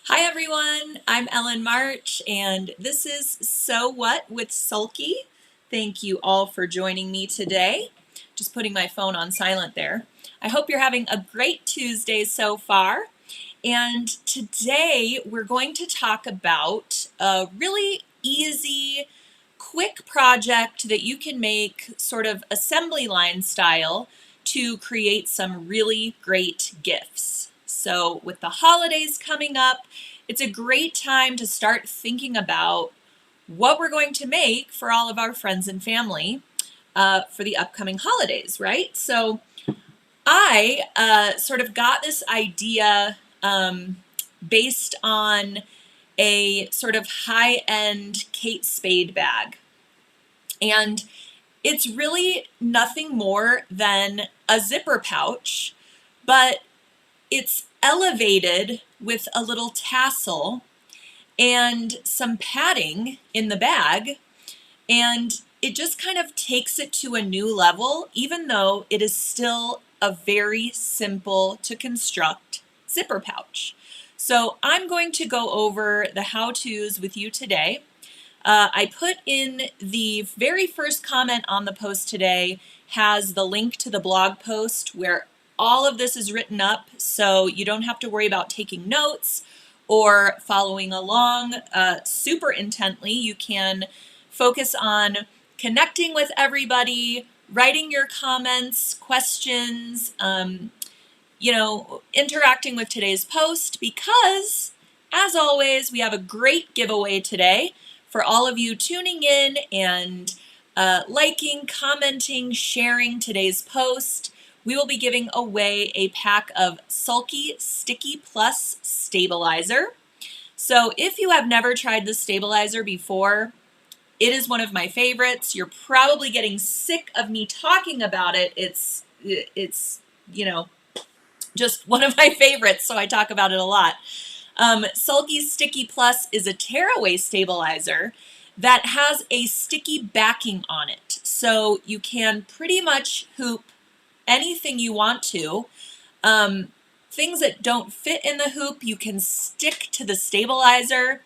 Hi everyone, I'm Ellen March and this is So What with Sulky. Thank you all for joining me today. Just putting my phone on silent there. I hope you're having a great Tuesday so far. And today we're going to talk about a really easy, quick project that you can make sort of assembly line style to create some really great gifts. So with the holidays coming up, it's a great time to start thinking about what we're going to make for all of our friends and family for the upcoming holidays, right? So I sort of got this idea based on a sort of high-end Kate Spade bag. And it's really nothing more than a zipper pouch, but it's elevated with a little tassel and some padding in the bag, and it just kind of takes it to a new level, even though it is still a very simple to construct zipper pouch. So I'm going to go over the how-tos with you today. I put in the very first comment on the post today has the link to the blog post where all of this is written up, so you don't have to worry about taking notes or following along super intently. You can focus on connecting with everybody, writing your comments, questions, interacting with today's post, because as always, we have a great giveaway today for all of you tuning in and liking, commenting, sharing today's post. We will be giving away a pack of Sulky Sticky Plus Stabilizer. So if you have never tried this stabilizer before, it is one of my favorites. You're probably getting sick of me talking about it. It's just one of my favorites, so I talk about it a lot. Sulky Sticky Plus is a tearaway stabilizer that has a sticky backing on it. So you can pretty much hoop anything you want to. Things that don't fit in the hoop, you can stick to the stabilizer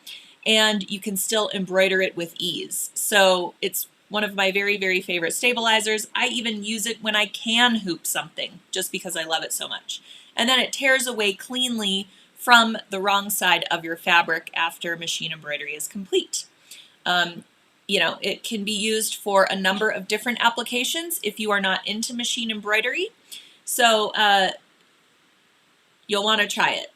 and you can still embroider it with ease. So it's one of my very, very favorite stabilizers. I even use it when I can hoop something just because I love it so much. And then it tears away cleanly from the wrong side of your fabric after machine embroidery is complete. It can be used for a number of different applications if you are not into machine embroidery. So you'll want to try it.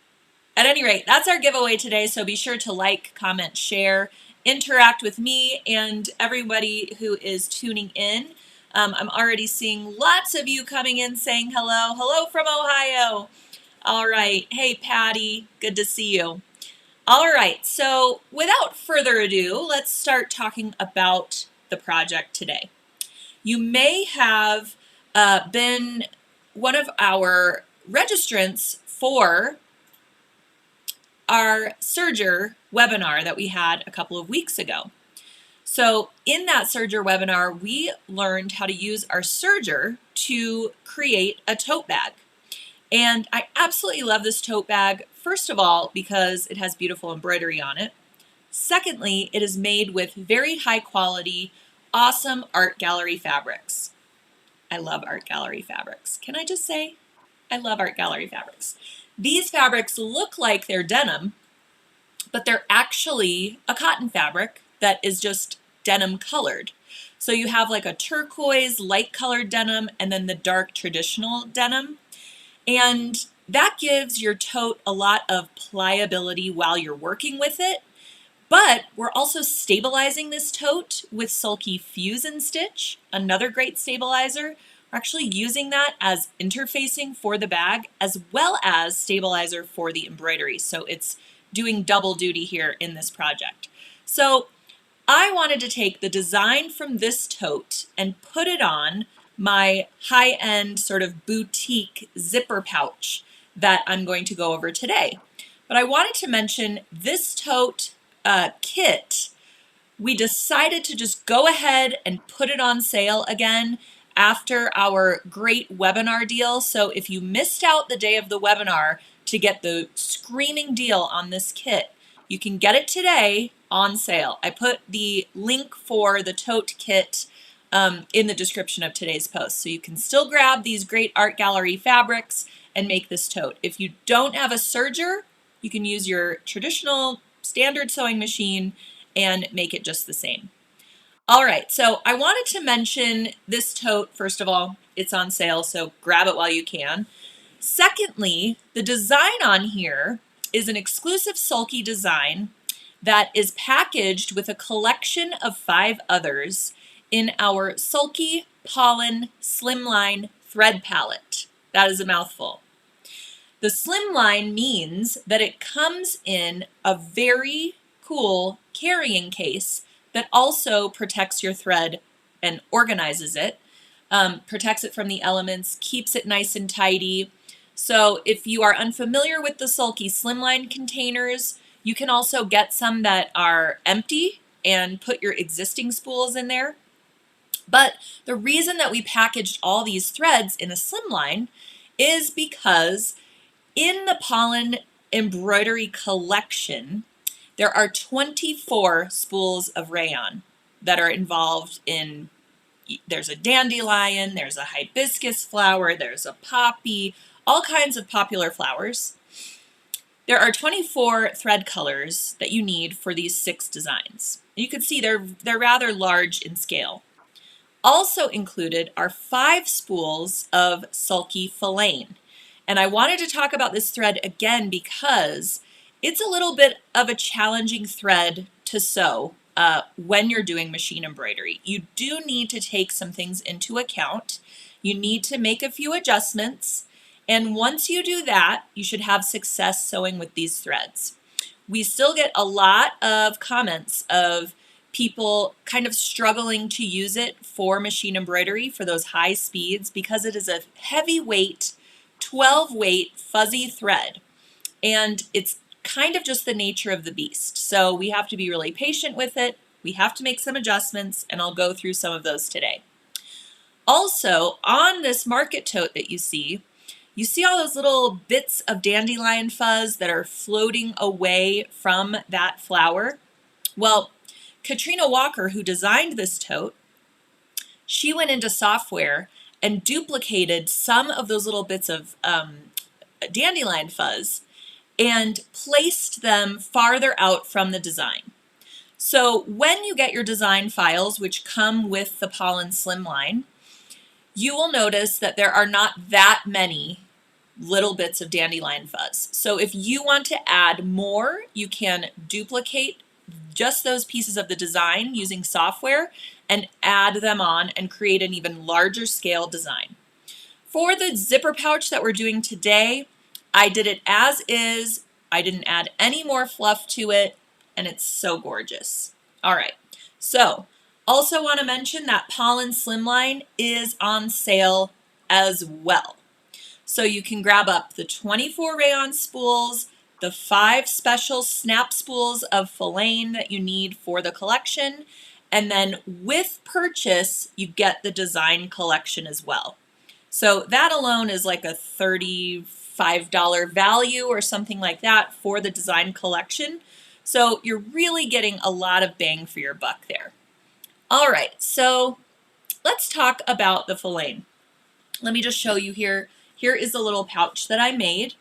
At any rate, that's our giveaway today, so be sure to like, comment, share, interact with me and everybody who is tuning in. I'm already seeing lots of you coming in saying hello. Hello from Ohio. All right. Hey, Patty. Good to see you. All right. So without further ado, let's start talking about the project today. You may have been one of our registrants for our serger webinar that we had a couple of weeks ago. So in that serger webinar, we learned how to use our serger to create a tote bag. And I absolutely love this tote bag, first of all, because it has beautiful embroidery on it. Secondly, it is made with very high quality, awesome art gallery fabrics. I love art gallery fabrics. Can I just say, I love art gallery fabrics. These fabrics look like they're denim, but they're actually a cotton fabric that is just denim colored. So you have like a turquoise light colored denim and then the dark traditional denim. And that gives your tote a lot of pliability while you're working with it. But we're also stabilizing this tote with Sulky Fuse and Stitch, another great stabilizer. We're actually using that as interfacing for the bag as well as stabilizer for the embroidery. So it's doing double duty here in this project. So I wanted to take the design from this tote and put it on my high-end sort of boutique zipper pouch that I'm going to go over today. But I wanted to mention this tote kit. We decided to just go ahead and put it on sale again after our great webinar deal. So if you missed out the day of the webinar, to get the screaming deal on this kit. You can get it today on sale. I put the link for the tote kit in the description of today's post. So you can still grab these great art gallery fabrics and make this tote. If you don't have a serger, you can use your traditional standard sewing machine and make it just the same. All right, so I wanted to mention this tote. First of all, it's on sale, so grab it while you can. Secondly, the design on here is an exclusive sulky design that is packaged with a collection of 5 others in our sulky pollen slimline thread palette. That is a mouthful. The slimline means that it comes in a very cool carrying case that also protects your thread and organizes it, protects it from the elements, keeps it nice and tidy. So if you are unfamiliar with the sulky slimline containers, you can also get some that are empty and put your existing spools in there. But the reason that we packaged all these threads in a slimline is because in the pollen embroidery collection, there are 24 spools of rayon that are involved in, there's a dandelion, there's a hibiscus flower, there's a poppy, all kinds of popular flowers. There are 24 thread colors that you need for these 6 designs. You can see they're rather large in scale. Also included are 5 spools of sulky filaine. And I wanted to talk about this thread again because it's a little bit of a challenging thread to sew when you're doing machine embroidery. You do need to take some things into account. You need to make a few adjustments. And once you do that, you should have success sewing with these threads. We still get a lot of comments of people kind of struggling to use it for machine embroidery for those high speeds because it is a heavyweight, 12 weight fuzzy thread. And it's kind of just the nature of the beast. So we have to be really patient with it. We have to make some adjustments, and I'll go through some of those today. Also, on this market tote that you see all those little bits of dandelion fuzz that are floating away from that flower. Well, Katrina Walker, who designed this tote, she went into software and duplicated some of those little bits of dandelion fuzz and placed them farther out from the design. So when you get your design files, which come with the pollen slimline, you will notice that there are not that many little bits of dandelion fuzz. So if you want to add more, you can duplicate just those pieces of the design using software and add them on and create an even larger scale design. For the zipper pouch that we're doing today, I did it as is. I didn't add any more fluff to it, and it's so gorgeous. All right, so also want to mention that pollen slimline is on sale as well. So you can grab up the 24 rayon spools, the 5 special snap spools of filaine that you need for the collection, and then with purchase, you get the design collection as well. So that alone is like a $35 value or something like that for the design collection. So you're really getting a lot of bang for your buck there. All right, so let's talk about the filaine. Let me just show you here. Here is the little pouch that I made.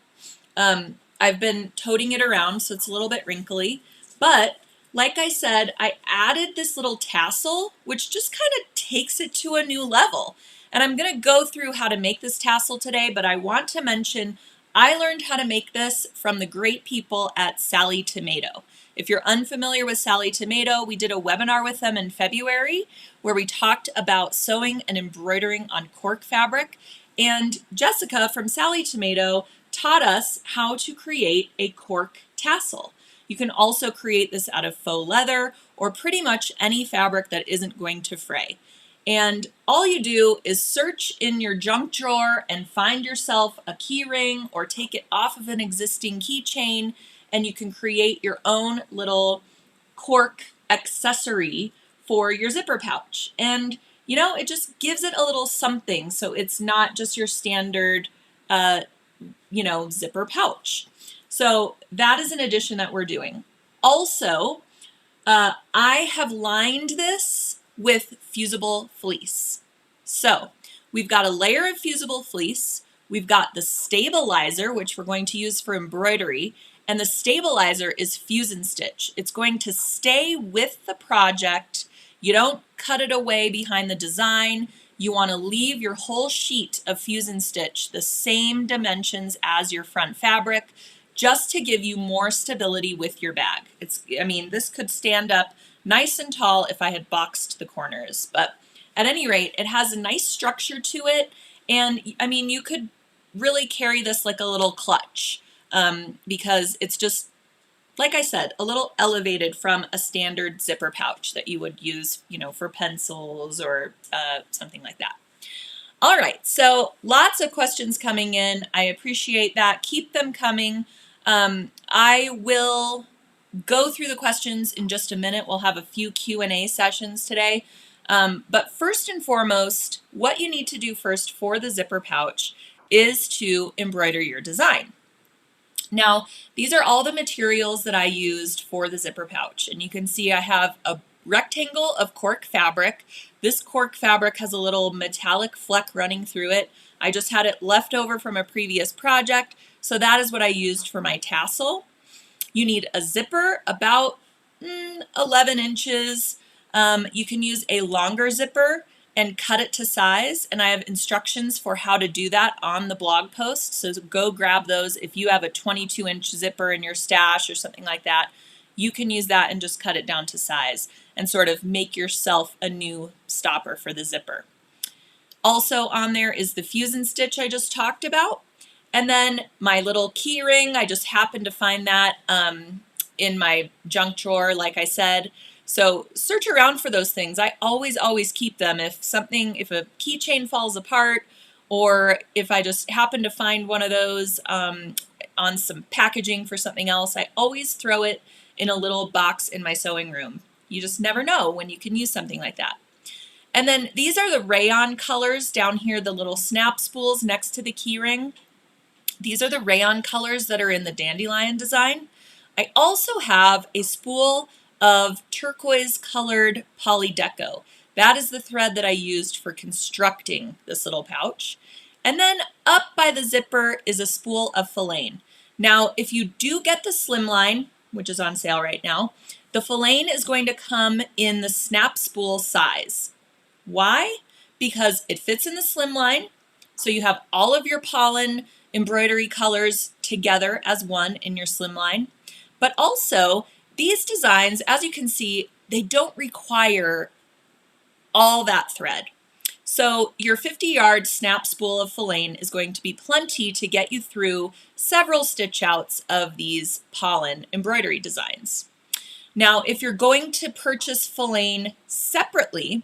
I've been toting it around, so it's a little bit wrinkly, but like I said, I added this little tassel, which just kind of takes it to a new level. And I'm going to go through how to make this tassel today, but I want to mention I learned how to make this from the great people at Sally Tomato. If you're unfamiliar with Sally Tomato, we did a webinar with them in February where we talked about sewing and embroidering on cork fabric. And Jessica from Sally Tomato taught us how to create a cork tassel. You can also create this out of faux leather or pretty much any fabric that isn't going to fray. And all you do is search in your junk drawer and find yourself a key ring or take it off of an existing keychain, and you can create your own little cork accessory for your zipper pouch. And you know, it just gives it a little something, so it's not just your standard zipper pouch. So that is an addition that we're doing. Also, I have lined this with fusible fleece. So we've got a layer of fusible fleece. We've got the stabilizer, which we're going to use for embroidery. And the stabilizer is fuse and stitch. It's going to stay with the project. You don't cut it away behind the design. You want to leave your whole sheet of fuse and stitch the same dimensions as your front fabric, just to give you more stability with your bag. This could stand up nice and tall if I had boxed the corners, but at any rate, it has a nice structure to it. And you could really carry this like a little clutch, because it's just, like I said, a little elevated from a standard zipper pouch that you would use, for pencils or something like that. All right, so lots of questions coming in. I appreciate that. Keep them coming. I will go through the questions in just a minute. We'll have a few Q&A sessions today. But first and foremost, what you need to do first for the zipper pouch is to embroider your design. Now, these are all the materials that I used for the zipper pouch. And you can see I have a rectangle of cork fabric. This cork fabric has a little metallic fleck running through it. I just had it left over from a previous project, so that is what I used for my tassel. You need a zipper about 11 inches. You can use a longer zipper and cut it to size, and I have instructions for how to do that on the blog post, so go grab those. If you have a 22-inch zipper in your stash or something like that, you can use that and just cut it down to size and sort of make yourself a new stopper for the zipper. Also on there is the fuse and stitch I just talked about. And then my little key ring, I just happened to find that in my junk drawer, like I said. So search around for those things. I always keep them. If a keychain falls apart, or if I just happen to find one of those on some packaging for something else, I always throw it in a little box in my sewing room. You just never know when you can use something like that. And then these are the rayon colors down here, the little snap spools next to the key ring. These are the rayon colors that are in the dandelion design. I also have a spool of turquoise colored polydeco. That is the thread that I used for constructing this little pouch. And then up by the zipper is a spool of filaine. Now, if you do get the slimline, which is on sale right now, the filaine is going to come in the snap spool size. Why? Because it fits in the slimline, so you have all of your pollen embroidery colors together as one in your slimline. But also, these designs, as you can see, they don't require all that thread. So your 50-yard snap spool of filaine is going to be plenty to get you through several stitch outs of these pollen embroidery designs. Now, if you're going to purchase filaine separately,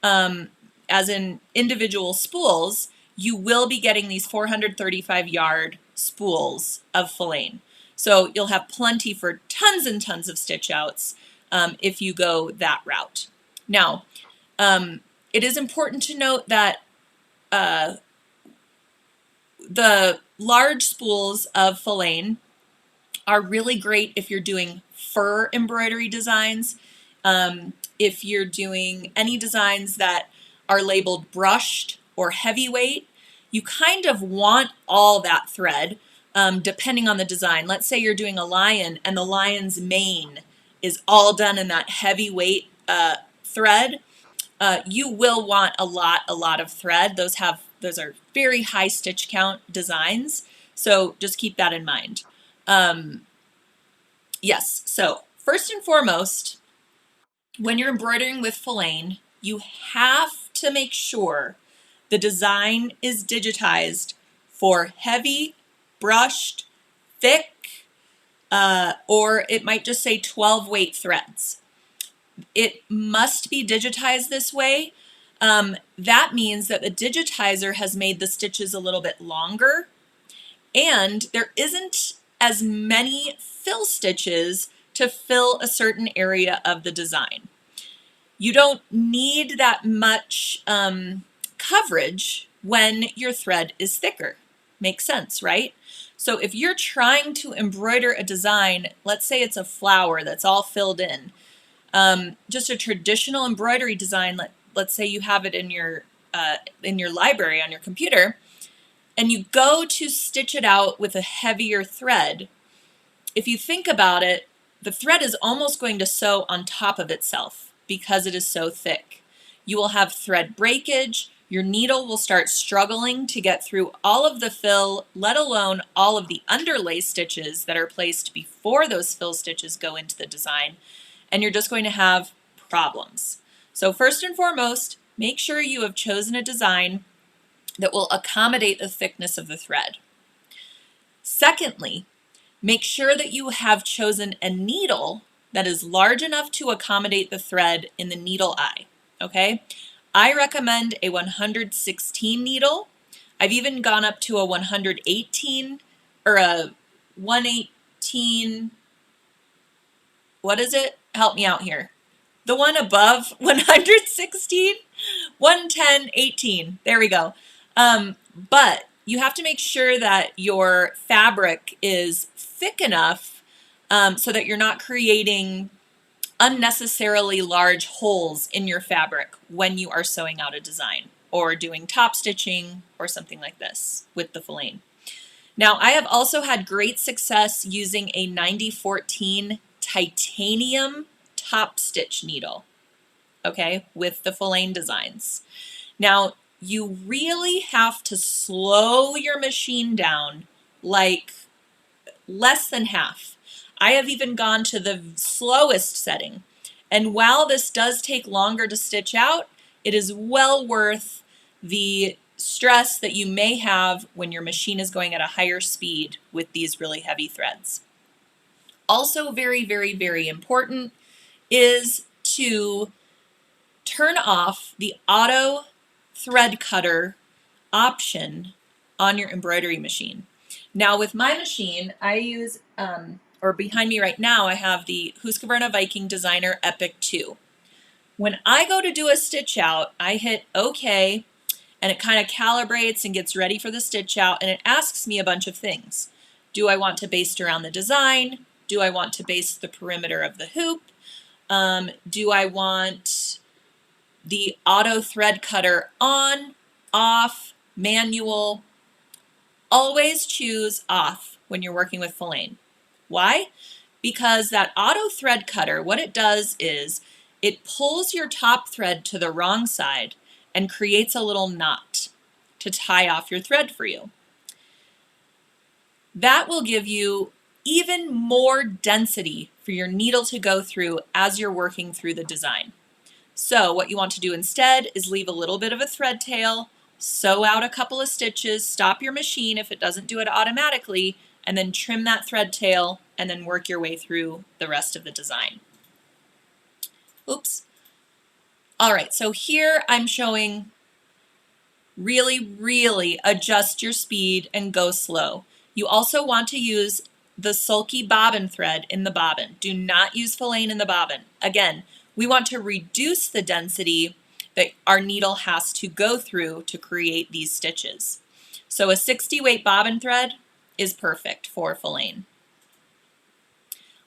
as in individual spools, you will be getting these 435-yard spools of filaine. So you'll have plenty for tons and tons of stitch outs if you go that route. Now, it is important to note that the large spools of filaine are really great if you're doing fur embroidery designs. If you're doing any designs that are labeled brushed or heavyweight, you kind of want all that thread depending on the design. Let's say you're doing a lion and the lion's mane is all done in that heavyweight thread. You will want a lot of thread. Those are very high stitch count designs, so just keep that in mind. Yes, so first and foremost, when you're embroidering with filaine, you have to make sure the design is digitized for heavy, brushed, thick, or it might just say 12 weight threads. It must be digitized this way. That means that the digitizer has made the stitches a little bit longer, and there isn't as many fill stitches to fill a certain area of the design. You don't need that much coverage when your thread is thicker. Makes sense, right? So if you're trying to embroider a design, let's say it's a flower that's all filled in, just a traditional embroidery design, let's say you have it in your library on your computer, and you go to stitch it out with a heavier thread. If you think about it, the thread is almost going to sew on top of itself because it is so thick. You will have thread breakage. Your needle will start struggling to get through all of the fill, let alone all of the underlay stitches that are placed before those fill stitches go into the design, and you're just going to have problems. So first and foremost, make sure you have chosen a design that will accommodate the thickness of the thread. Secondly, make sure that you have chosen a needle that is large enough to accommodate the thread in the needle eye, okay? I recommend a 116 needle. I've even gone up to a 118 or a 118, what is it? Help me out here. The one above 116, 110, 18, there we go. But you have to make sure that your fabric is thick enough so that you're not creating unnecessarily large holes in your fabric when you are sewing out a design or doing top stitching or something like this with the filaine. Now, I have also had great success using a 9014 titanium top stitch needle, okay, with the filaine designs. Now, you really have to slow your machine down like less than half. I have even gone to the slowest setting. And while this does take longer to stitch out, it is well worth the stress that you may have when your machine is going at a higher speed with these really heavy threads. Also very, very, very important is to turn off the auto thread cutter option on your embroidery machine. Now with my machine, I use, or behind me right now, I have the Husqvarna Viking Designer Epic 2. When I go to do a stitch out, I hit OK, and it kind of calibrates and gets ready for the stitch out, and it asks me a bunch of things. Do I want to baste around the design? Do I want to baste the perimeter of the hoop? Do I want the auto thread cutter on, off, manual? Always choose off when you're working with filaine. Why? Because that auto thread cutter, what it does is it pulls your top thread to the wrong side and creates a little knot to tie off your thread for you. That will give you even more density for your needle to go through as you're working through the design. So what you want to do instead is leave a little bit of a thread tail, sew out a couple of stitches, stop your machine if it doesn't do it automatically, and then trim that thread tail and then work your way through the rest of the design. Oops. All right, so here I'm showing really adjust your speed and go slow. You also want to use the sulky bobbin thread in the bobbin. Do not use filaine in the bobbin. Again, we want to reduce the density that our needle has to go through to create these stitches. So a 60 weight bobbin thread is perfect for filaine.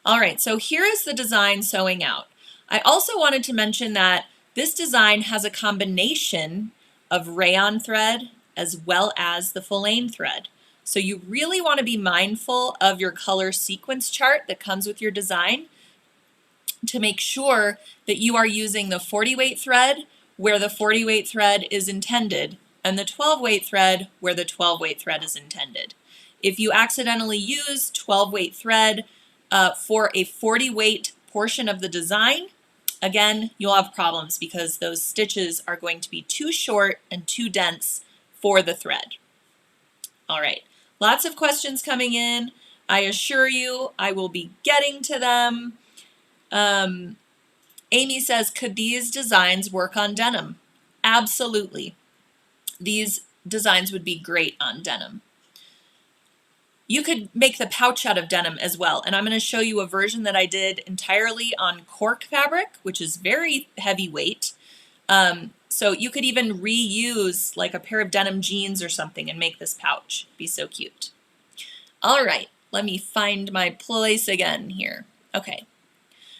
All right, so here is the design sewing out. I also wanted to mention that this design has a combination of rayon thread as well as the filaine thread. So you really want to be mindful of your color sequence chart that comes with your design to make sure that you are using the 40 weight thread where the 40 weight thread is intended and the 12 weight thread where the 12 weight thread is intended. If you accidentally use 12 weight thread for a 40 weight portion of the design, again, you'll have problems because those stitches are going to be too short and too dense for the thread. All right, lots of questions coming in. I assure you I will be getting to them. Amy says, could these designs work on denim? Absolutely. These designs would be great on denim. You could make the pouch out of denim as well, and I'm going to show you a version that I did entirely on cork fabric, which is very heavyweight. So you could even reuse like a pair of denim jeans or something and make this pouch. Be so cute. All right, let me find my place again here. Okay,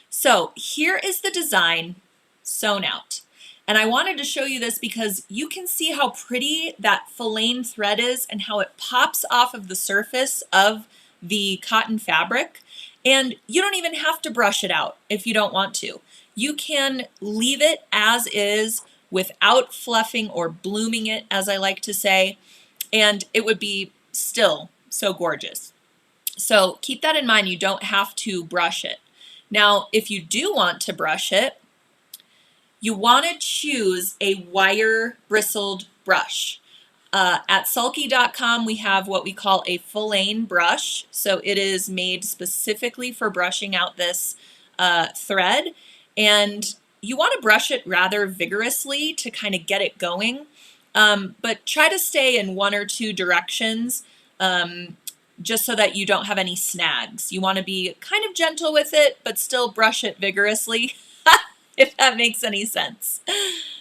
so here is the design sewn out. And I wanted to show you this because you can see how pretty that filaine thread is and how it pops off of the surface of the cotton fabric. And you don't even have to brush it out if you don't want to. You can leave it as is without fluffing or blooming it, as I like to say, and it would be still so gorgeous. So keep that in mind, you don't have to brush it. Now, if you do want to brush it, you want to choose a wire bristled brush. At sulky.com, we have what we call a filaine brush. So it is made specifically for brushing out this thread. And you want to brush it rather vigorously to kind of get it going. But try to stay in one or two directions just so that you don't have any snags. You want to be kind of gentle with it, but still brush it vigorously, if that makes any sense.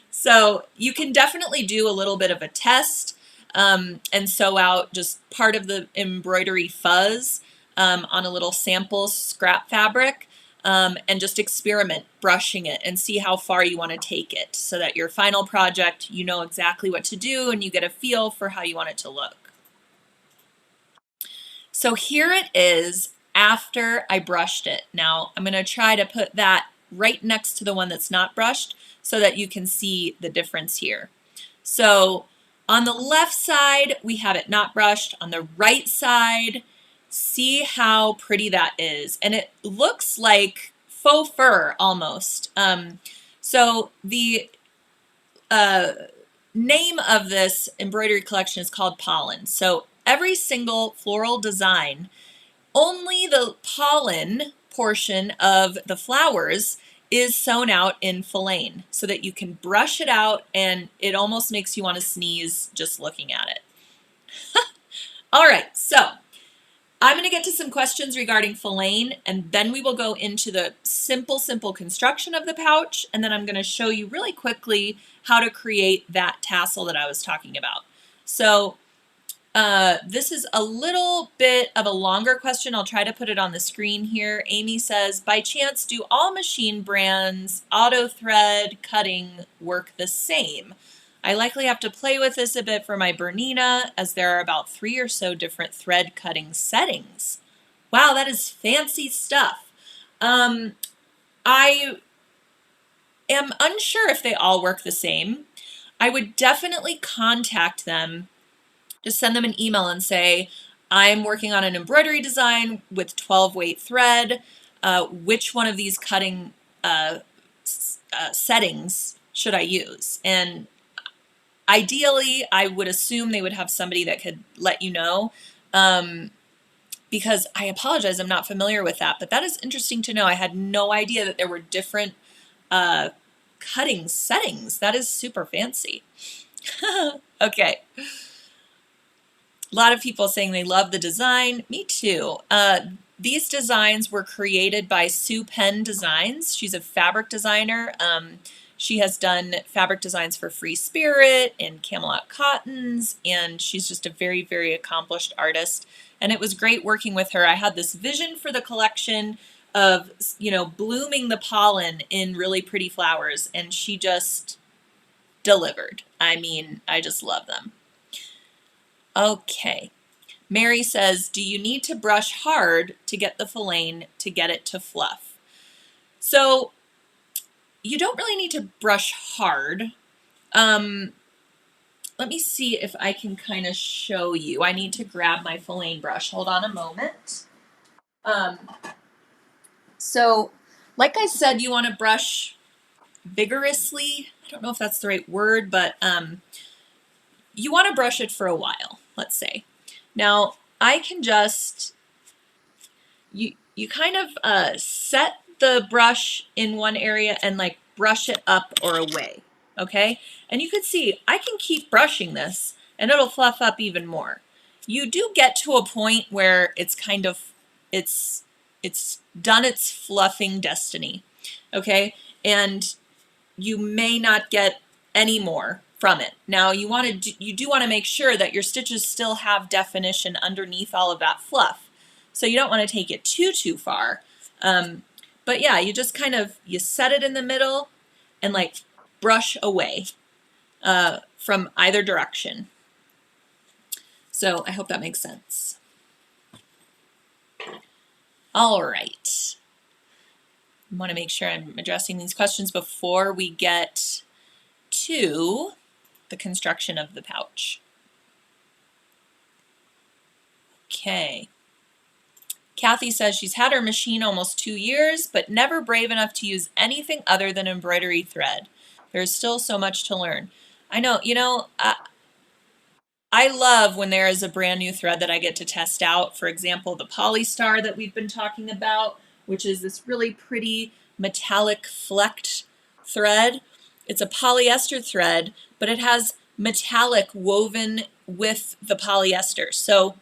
So you can definitely do a little bit of a test and sew out just part of the embroidery fuzz on a little sample scrap fabric and just experiment brushing it and see how far you want to take it so that your final project, you know exactly what to do and you get a feel for how you want it to look. So here it is after I brushed it. Now I'm going to try to put that right next to the one that's not brushed so that you can see the difference here. So on the left side, we have it not brushed. On the right side, see how pretty that is. And it looks like faux fur almost. So the name of this embroidery collection is called Pollen. So every single floral design, only the pollen portion of the flowers is sewn out in filaine so that you can brush it out and it almost makes you want to sneeze just looking at it. All right, so I'm going to get to some questions regarding filaine and then we will go into the simple construction of the pouch, and then I'm going to show you really quickly how to create that tassel that I was talking about. So this is a little bit of a longer question. I'll try to put it on the screen here. Amy says, by chance, do all machine brands auto thread cutting work the same? I likely have to play with this a bit for my Bernina as there are about 3 or so different thread cutting settings. Wow, that is fancy stuff. I am unsure if they all work the same. I would definitely contact them. Just send them an email and say, I'm working on an embroidery design with 12 weight thread. Which one of these cutting settings should I use? And ideally, I would assume they would have somebody that could let you know, because I apologize, I'm not familiar with that, but that is interesting to know. I had no idea that there were different cutting settings. That is super fancy. Okay. A lot of people saying they love the design. Me too. These designs were created by Sue Penn Designs. She's a fabric designer. She has done fabric designs for Free Spirit and Camelot Cottons, and she's just a very, very accomplished artist. And it was great working with her. I had this vision for the collection of, you know, blooming the pollen in really pretty flowers, and she just delivered. I mean, I just love them. Okay. Mary says, do you need to brush hard to get the filaine to get it to fluff? So you don't really need to brush hard. Let me see if I can kind of show you. I need to grab my filaine brush. Hold on a moment. So like I said, you want to brush vigorously. I don't know if that's the right word, but you want to brush it for a while, let's say. Now, I can just, you kind of set the brush in one area and like brush it up or away, okay? And you can see, I can keep brushing this and it'll fluff up even more. You do get to a point where it's kind of, it's done its fluffing destiny, okay? And you may not get any more from it. Now you do want to make sure that your stitches still have definition underneath all of that fluff. So you don't want to take it too far. But yeah, you just kind of, you set it in the middle and like brush away from either direction. So I hope that makes sense. All right. I want to make sure I'm addressing these questions before we get to the construction of the pouch. Okay. Kathy says she's had her machine almost 2 years, but never brave enough to use anything other than embroidery thread. There's still so much to learn. I know, I love when there is a brand new thread that I get to test out. For example, the Polystar that we've been talking about, which is this really pretty metallic flecked thread. It's a polyester thread, but it has metallic woven with the polyester. So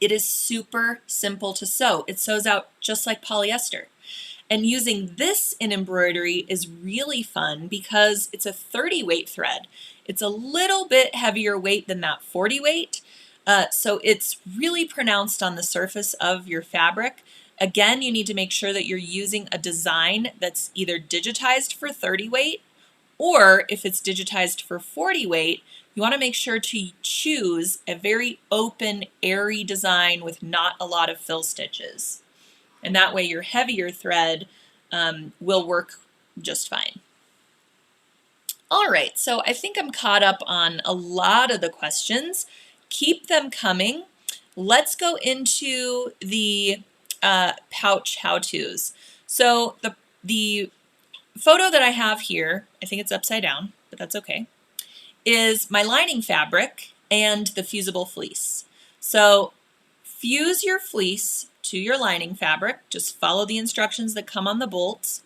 it is super simple to sew. It sews out just like polyester. And using this in embroidery is really fun because it's a 30 weight thread. It's a little bit heavier weight than that 40 weight. So it's really pronounced on the surface of your fabric. Again, you need to make sure that you're using a design that's either digitized for 30 weight, or if it's digitized for 40 weight, you want to make sure to choose a very open, airy design with not a lot of fill stitches. And that way your heavier thread will work just fine. All right, so I think I'm caught up on a lot of the questions. Keep them coming. Let's go into the pouch how-tos. So the photo that I have here, I think it's upside down, but that's okay, is my lining fabric and the fusible fleece. So fuse your fleece to your lining fabric. Just follow the instructions that come on the bolts,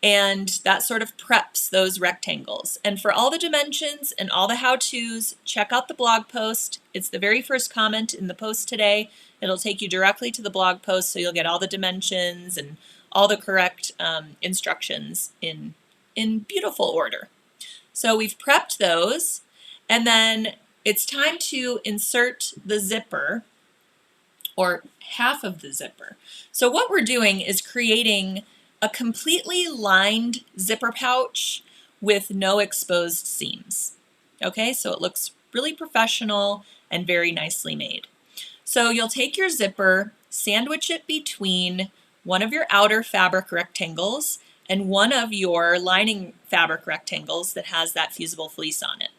and that sort of preps those rectangles. And for all the dimensions and all the how-tos, check out the blog post. It's the very first comment in the post today. It'll take you directly to the blog post, so you'll get all the dimensions and all the correct instructions in beautiful order. So we've prepped those, and then it's time to insert the zipper, or half of the zipper. So what we're doing is creating a completely lined zipper pouch with no exposed seams. Okay, so it looks really professional and very nicely made. So you'll take your zipper, sandwich it between one of your outer fabric rectangles and one of your lining fabric rectangles that has that fusible fleece on it.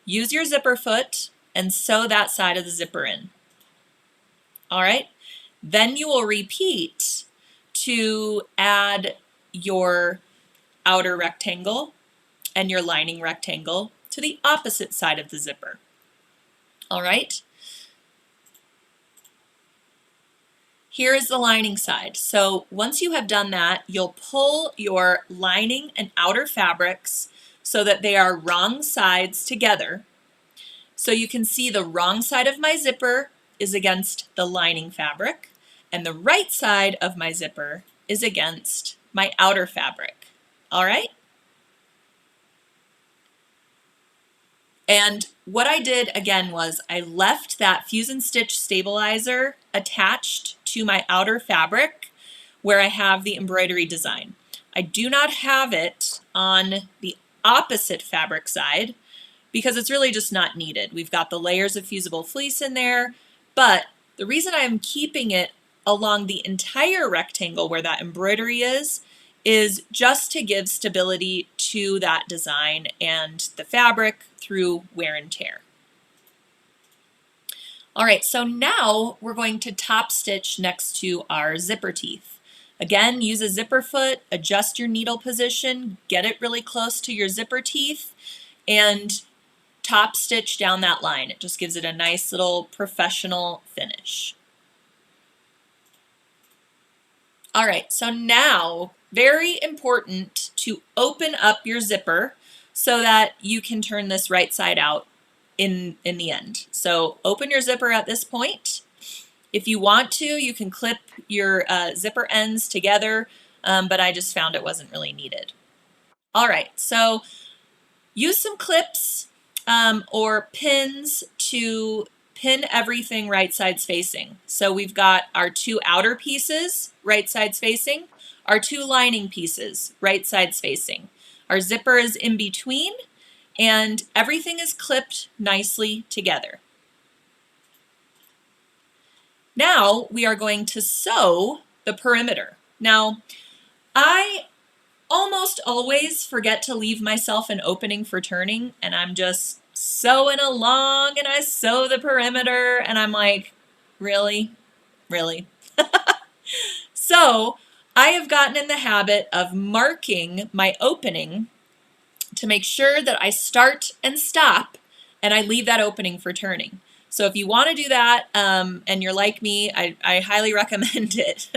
Use your zipper foot and sew that side of the zipper in. All right, then you will repeat to add your outer rectangle and your lining rectangle to the opposite side of the zipper. All right. Here is the lining side. So once you have done that, you'll pull your lining and outer fabrics so that they are wrong sides together. So you can see the wrong side of my zipper is against the lining fabric, and the right side of my zipper is against my outer fabric. All right? And what I did again was I left that fuse and stitch stabilizer attached to my outer fabric where I have the embroidery design. I do not have it on the opposite fabric side because it's really just not needed. We've got the layers of fusible fleece in there, but the reason I'm keeping it along the entire rectangle where that embroidery is just to give stability to that design and the fabric through wear and tear. All right, so now we're going to top stitch next to our zipper teeth. Again, use a zipper foot, adjust your needle position, get it really close to your zipper teeth, and top stitch down that line. It just gives it a nice little professional finish. All right, so now, very important to open up your zipper so that you can turn this right side out in the end. So open your zipper at this point. If you want to, you can clip your zipper ends together, but I just found it wasn't really needed. All right, so use some clips or pins to pin everything right sides facing. So we've got our two outer pieces right sides facing, our two lining pieces right sides facing. Our zipper is in between, and everything is clipped nicely together. Now we are going to sew the perimeter. Now, I almost always forget to leave myself an opening for turning, and I'm just sewing along and I sew the perimeter and I'm like, really? Really? So I have gotten in the habit of marking my opening to make sure that I start and stop and I leave that opening for turning. So if you want to do that and you're like me, I highly recommend it.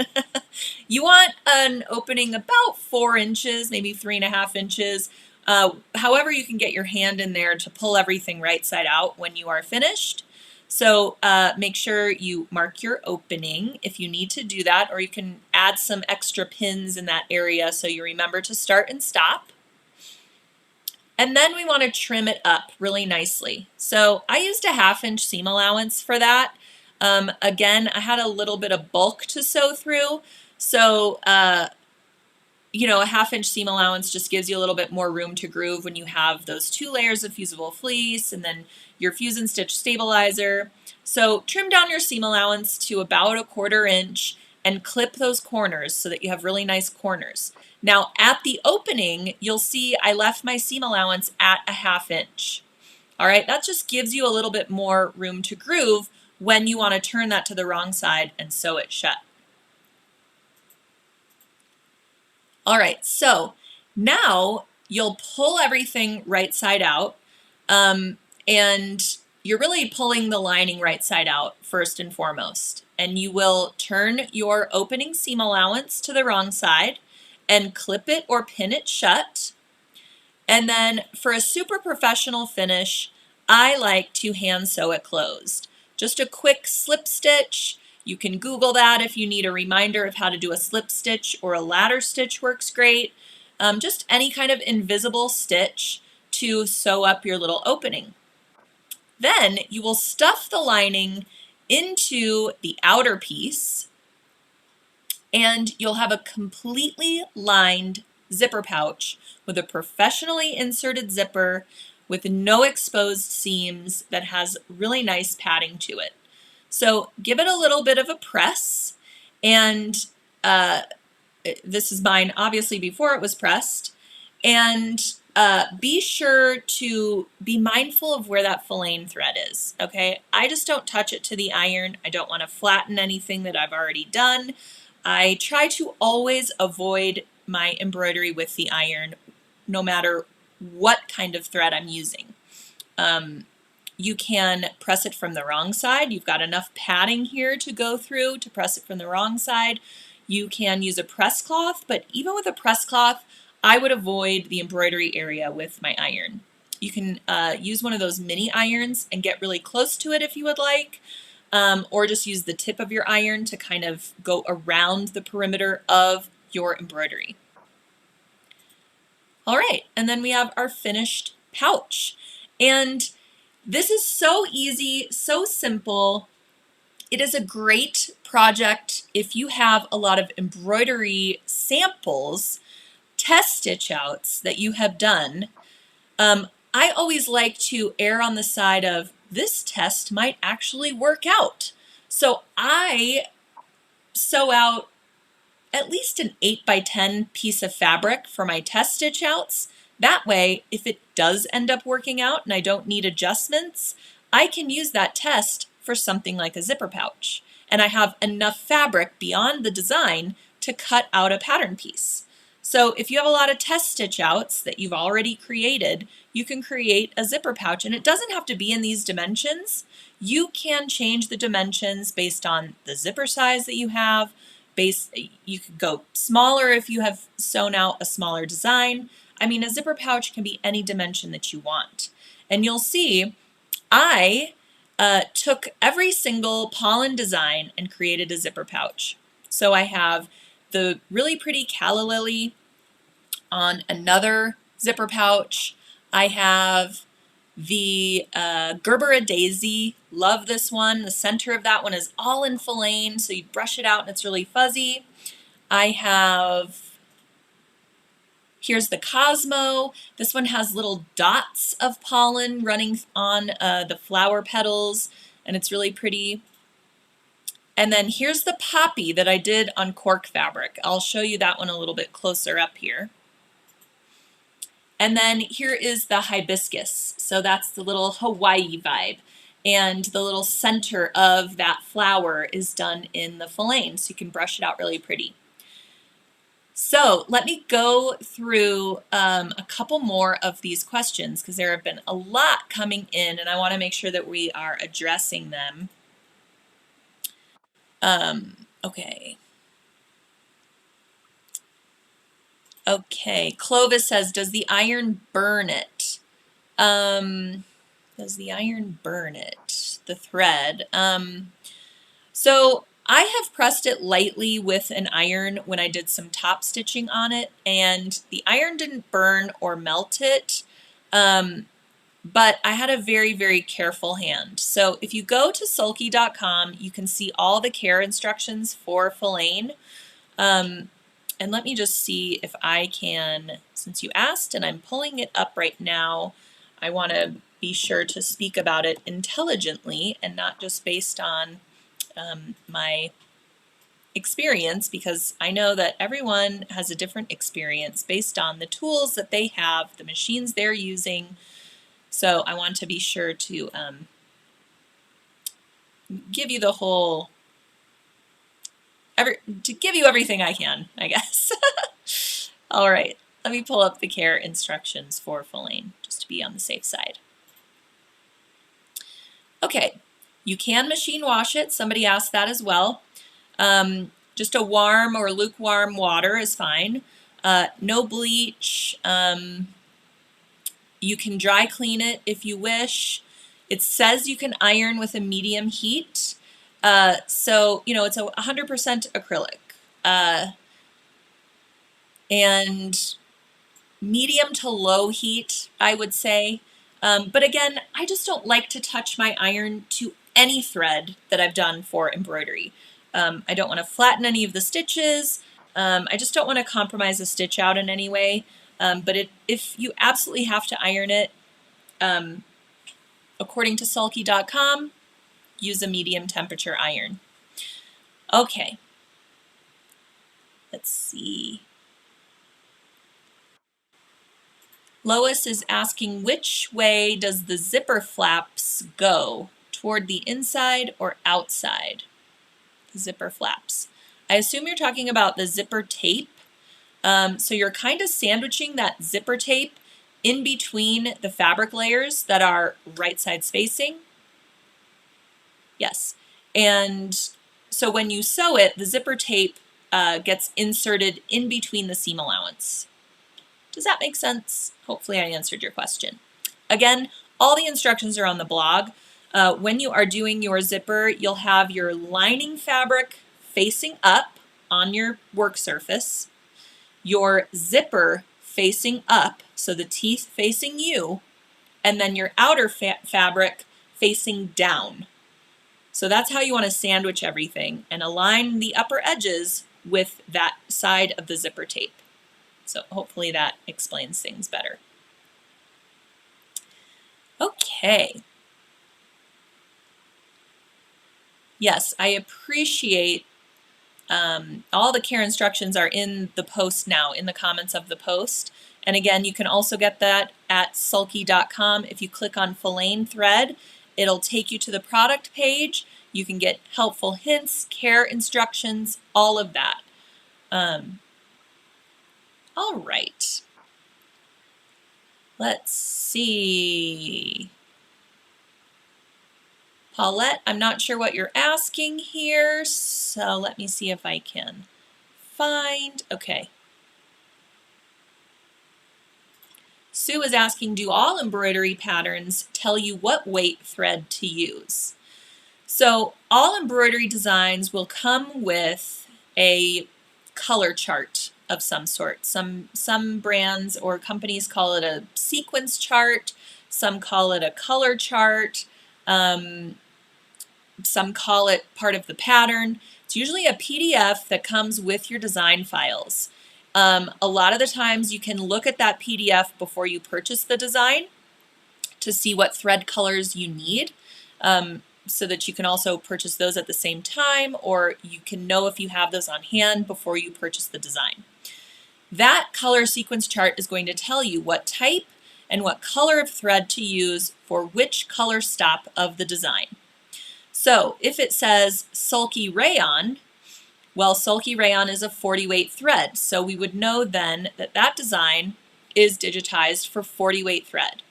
You want an opening about 4 inches, maybe 3.5 inches. However you can get your hand in there to pull everything right side out when you are finished. So make sure you mark your opening if you need to do that, or you can add some extra pins in that area so you remember to start and stop. And then we want to trim it up really nicely. So I used a 1/2 inch seam allowance for that. Again, I had a little bit of bulk to sew through. So, you know, a 1/2 inch seam allowance just gives you a little bit more room to groove when you have those 2 layers of fusible fleece and then your fuse and stitch stabilizer. So trim down your seam allowance to about a 1/4 inch and clip those corners so that you have really nice corners. Now at the opening, you'll see I left my seam allowance at a 1/2 inch. All right, that just gives you a little bit more room to groove when you want to turn that to the wrong side and sew it shut. All right, so now you'll pull everything right side out, and you're really pulling the lining right side out first and foremost. And you will turn your opening seam allowance to the wrong side and clip it or pin it shut. And then for a super professional finish, I like to hand sew it closed. Just a quick slip stitch. You can Google that if you need a reminder of how to do a slip stitch, or a ladder stitch works great. Just any kind of invisible stitch to sew up your little opening. Then you will stuff the lining into the outer piece, and you'll have a completely lined zipper pouch with a professionally inserted zipper with no exposed seams that has really nice padding to it. So give it a little bit of a press, and this is mine obviously before it was pressed, and be sure to be mindful of where that fillet thread is, okay? I just don't touch it to the iron. I don't want to flatten anything that I've already done. I try to always avoid my embroidery with the iron, no matter what kind of thread I'm using. You can press it from the wrong side. You've got enough padding here to go through to press it from the wrong side. You can use a press cloth, but even with a press cloth, I would avoid the embroidery area with my iron. You can use one of those mini irons and get really close to it if you would like, or just use the tip of your iron to kind of go around the perimeter of your embroidery. All right, and then we have our finished pouch. And this is so easy, so simple. It is a great project if you have a lot of embroidery samples, test stitch outs that you have done. I always like to err on the side of this test might actually work out. So I sew out at least an 8x10 piece of fabric for my test stitch outs. That way, if it does end up working out and I don't need adjustments, I can use that test for something like a zipper pouch. And I have enough fabric beyond the design to cut out a pattern piece. So if you have a lot of test stitch outs that you've already created, you can create a zipper pouch, and it doesn't have to be in these dimensions. You can change the dimensions based on the zipper size that you have. You could go smaller if you have sewn out a smaller design. I mean, a zipper pouch can be any dimension that you want. And you'll see I took every single pollen design and created a zipper pouch. So I have the really pretty calla lily on another zipper pouch. I have the Gerbera Daisy. Love this one. The center of that one is all in filaine, so you brush it out and it's really fuzzy. I have, here's the Cosmo. This one has little dots of pollen running on the flower petals, and it's really pretty. And then here's the Poppy that I did on cork fabric. I'll show you that one a little bit closer up here. And then here is the Hibiscus. So that's the little Hawaii vibe. And the little center of that flower is done in the filaine, so you can brush it out really pretty. So let me go through a couple more of these questions because there have been a lot coming in and I want to make sure that we are addressing them. Okay. Okay, Clovis says, does the iron burn it? Does the iron burn it? The thread. So I have pressed it lightly with an iron when I did some top stitching on it, and the iron didn't burn or melt it, but I had a very, very careful hand. So if you go to sulky.com, you can see all the care instructions for filaine. And let me just see if I can, since you asked and I'm pulling it up right now, I want to be sure to speak about it intelligently and not just based on my experience, because I know that everyone has a different experience based on the tools that they have, the machines they're using. So I want to be sure to give you the whole, to give you everything I can, I guess. All right, let me pull up the care instructions for filaine just to be on the safe side. Okay, you can machine wash it. Somebody asked that as well. Just a warm or lukewarm water is fine. No bleach. You can dry clean it if you wish. It says you can iron with a medium heat. So, you know, it's a 100% acrylic. And medium to low heat, I would say. But again, I just don't like to touch my iron to any thread that I've done for embroidery. I don't want to flatten any of the stitches. I just don't want to compromise a stitch out in any way. But if you absolutely have to iron it, according to sulky.com, use a medium temperature iron. Okay, let's see. Lois is asking, which way does the zipper flaps go? Toward the inside or outside? The zipper flaps. I assume you're talking about the zipper tape. So you're kind of sandwiching that zipper tape in between the fabric layers that are right side spacing. Yes. And so when you sew it, the zipper tape gets inserted in between the seam allowance. Does that make sense? Hopefully I answered your question. Again, all the instructions are on the blog. When you are doing your zipper, you'll have your lining fabric facing up on your work surface, your zipper facing up, so the teeth facing you, and then your outer fabric facing down. So that's how you want to sandwich everything and align the upper edges with that side of the zipper tape. So hopefully that explains things better. Okay. Yes, I appreciate all the care instructions are in the post now, in the comments of the post. And again, you can also get that at sulky.com. If you click on filaine thread, it'll take you to the product page. You can get helpful hints, care instructions, all of that. All right. Let's see. Paulette, I'm not sure what you're asking here, so let me see if I can find. Okay. Sue is asking, do all embroidery patterns tell you what weight thread to use? So all embroidery designs will come with a color chart of some sort. Some brands or companies call it a sequence chart, some call it a color chart, some call it part of the pattern. It's usually a PDF that comes with your design files. A lot of the times you can look at that PDF before you purchase the design to see what thread colors you need, so that you can also purchase those at the same time, or you can know if you have those on hand before you purchase the design. That color sequence chart is going to tell you what type and what color of thread to use for which color stop of the design. So if it says sulky rayon, well, sulky rayon is a 40 weight thread, so we would know then that that design is digitized for 40 weight thread.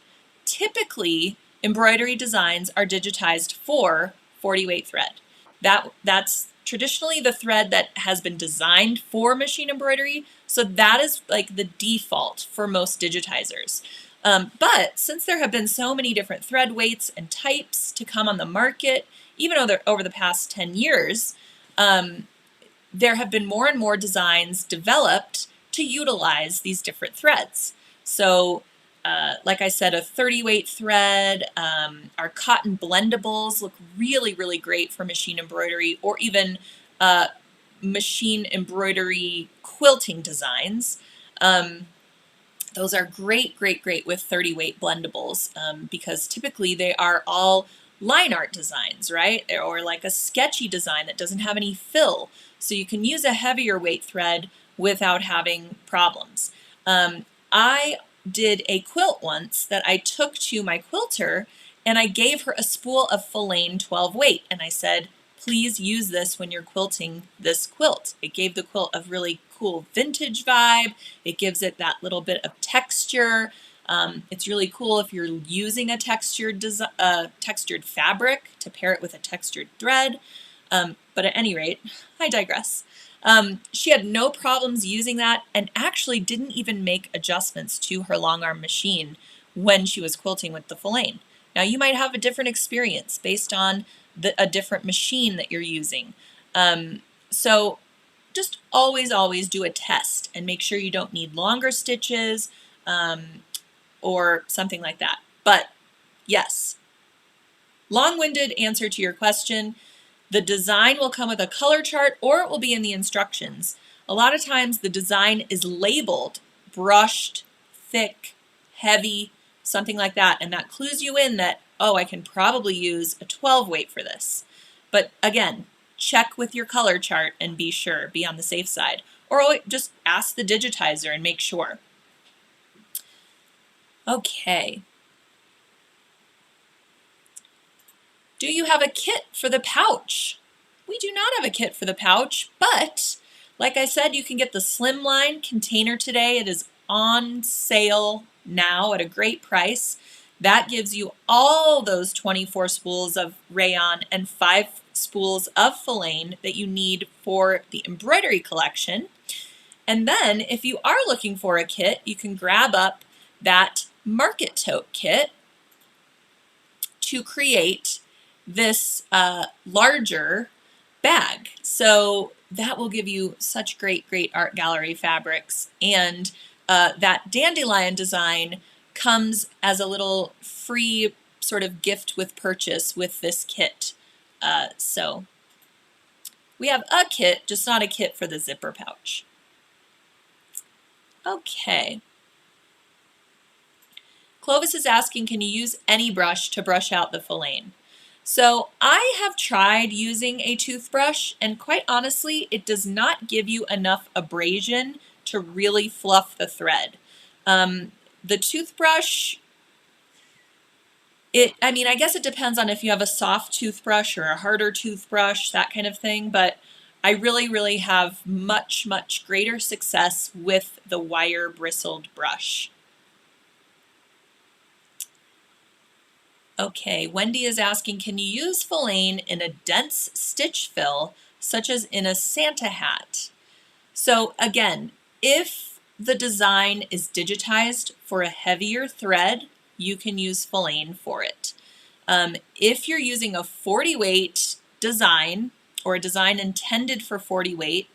Typically, embroidery designs are digitized for 40 weight thread. That's traditionally the thread that has been designed for machine embroidery, so that is like the default for most digitizers. But since there have been so many different thread weights and types to come on the market, even over the past 10 years, there have been more and more designs developed to utilize these different threads. So like I said, a 30 weight thread, our cotton blendables look really, really great for machine embroidery, or even machine embroidery quilting designs. Those are great, great, great with 30 weight blendables, because typically they are all line art designs, right? Or like a sketchy design that doesn't have any fill. So you can use a heavier weight thread without having problems. I did a quilt once that I took to my quilter, and I gave her a spool of Pollinated 12 weight, and I said, please use this when you're quilting this quilt. It gave the quilt a really cool vintage vibe. It gives it that little bit of texture. It's really cool if you're using a textured fabric to pair it with a textured thread. But at any rate, I digress. She had no problems using that, and actually didn't even make adjustments to her long arm machine when she was quilting with the Pollinated. Now you might have a different experience based on a different machine that you're using. So just always do a test and make sure you don't need longer stitches or something like that. But yes, long-winded answer to your question. The design will come with a color chart, or it will be in the instructions. A lot of times the design is labeled brushed, thick, heavy, something like that, and that clues you in that, oh, I can probably use a 12 weight for this. But again, check with your color chart and be sure, be on the safe side. Or just ask the digitizer and make sure. Okay. Do you have a kit for the pouch? We do not have a kit for the pouch, but like I said, you can get the slimline container today. It is on sale now at a great price. That gives you all those 24 spools of rayon and 5 spools of Pollinated that you need for the embroidery collection. And then if you are looking for a kit, you can grab up that market tote kit to create this larger bag. So that will give you such great art gallery fabrics. And that dandelion design comes as a little free sort of gift with purchase with this kit. So we have a kit, just not a kit for the zipper pouch. Okay. Clovis is asking, can you use any brush to brush out the Pollinated? So I have tried using a toothbrush, and quite honestly, it does not give you enough abrasion to really fluff the thread. The toothbrush, I mean, I guess it depends on if you have a soft toothbrush or a harder toothbrush, that kind of thing, but I really have much greater success with the wire bristled brush. Okay, Wendy is asking, can you use Pollinated in a dense stitch fill, such as in a Santa hat? So again, if the design is digitized for a heavier thread, you can use Pollinated for it. If you're using a 40 weight design, or a design intended for 40 weight,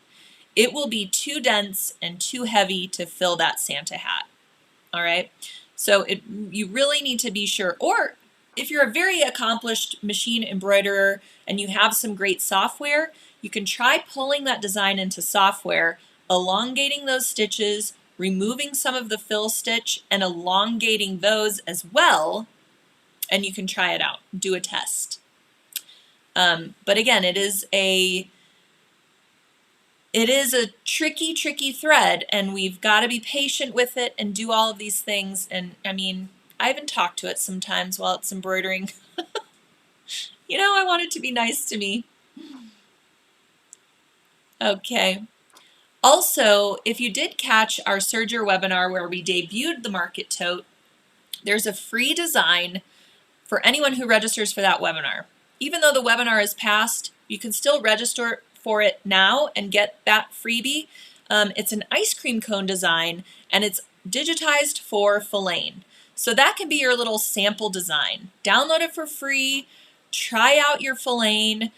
it will be too dense and too heavy to fill that Santa hat. All right, so you really need to be sure, or if you're a very accomplished machine embroiderer and you have some great software, you can try pulling that design into software, elongating those stitches, removing some of the fill stitch and elongating those as well, and you can try it out, do a test. But again, it is a tricky thread, and we've got to be patient with it and do all of these things. And I mean, I even talk to it sometimes while it's embroidering. You know, I want it to be nice to me. Okay. Also, if you did catch our Serger webinar where we debuted the Market Tote, there's a free design for anyone who registers for that webinar. Even though the webinar is past, you can still register for it now and get that freebie. It's an ice cream cone design, and it's digitized for Pollinated. So that can be your little sample design. Download it for free, try out your Pollinated.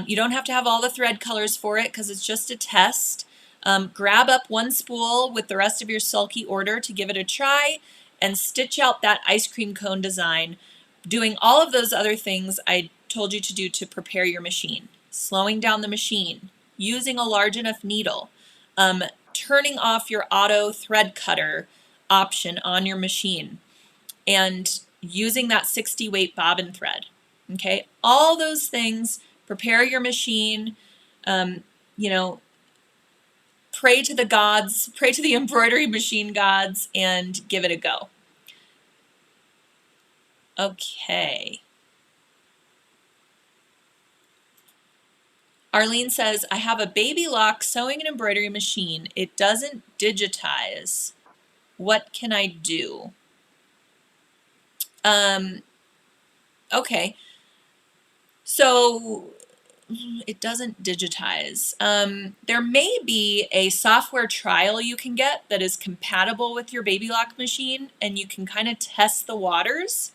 You don't have to have all the thread colors for it because it's just a test. Grab up one spool with the rest of your sulky order to give it a try and stitch out that ice cream cone design, doing all of those other things I told you to do to prepare your machine. Slowing down the machine, using a large enough needle, turning off your auto thread cutter option on your machine, and using that 60 weight bobbin thread. Okay, all those things, prepare your machine, you know, pray to the gods, pray to the embroidery machine gods, and give it a go. Okay. Arlene says, I have a baby lock sewing and embroidery machine. It doesn't digitize. What can I do? Okay. So it doesn't digitize. There may be a software trial you can get that is compatible with your baby lock machine, and you can kind of test the waters.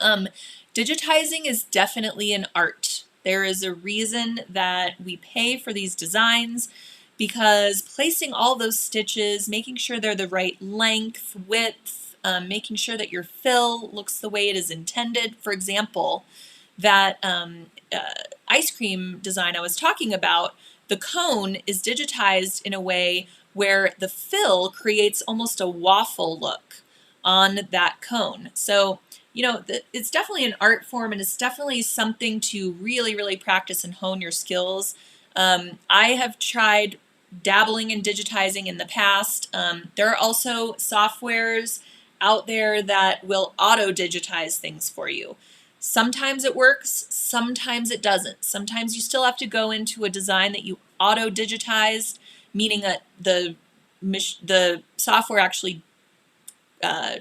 Digitizing is definitely an art. There is a reason that we pay for these designs, because placing all those stitches, making sure they're the right length, width, making sure that your fill looks the way it is intended. For example, that ice cream design I was talking about, the cone is digitized in a way where the fill creates almost a waffle look on that cone. So, you know, it's definitely an art form, and it's definitely something to really practice and hone your skills. I have tried dabbling in digitizing in the past. There are also softwares out there that will auto-digitize things for you. Sometimes it works, sometimes it doesn't. Sometimes you still have to go into a design that you auto-digitized, meaning that the software actually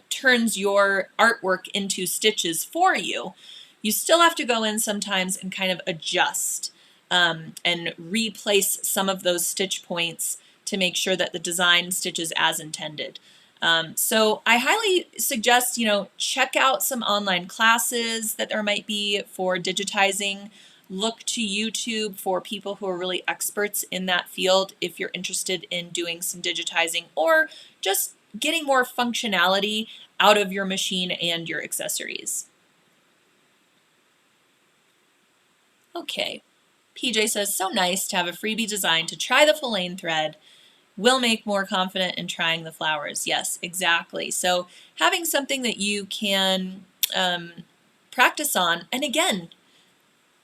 turns your artwork into stitches for you. You still have to go in sometimes and kind of adjust and replace some of those stitch points to make sure that the design stitches as intended. So I highly suggest, you know, check out some online classes that there might be for digitizing. Look to YouTube for people who are really experts in that field if you're interested in doing some digitizing or just getting more functionality out of your machine and your accessories. Okay, PJ says, so nice to have a freebie design to try the Pollinated thread. Will make more confident in trying the flowers. Yes, exactly. So having something that you can practice on, and again,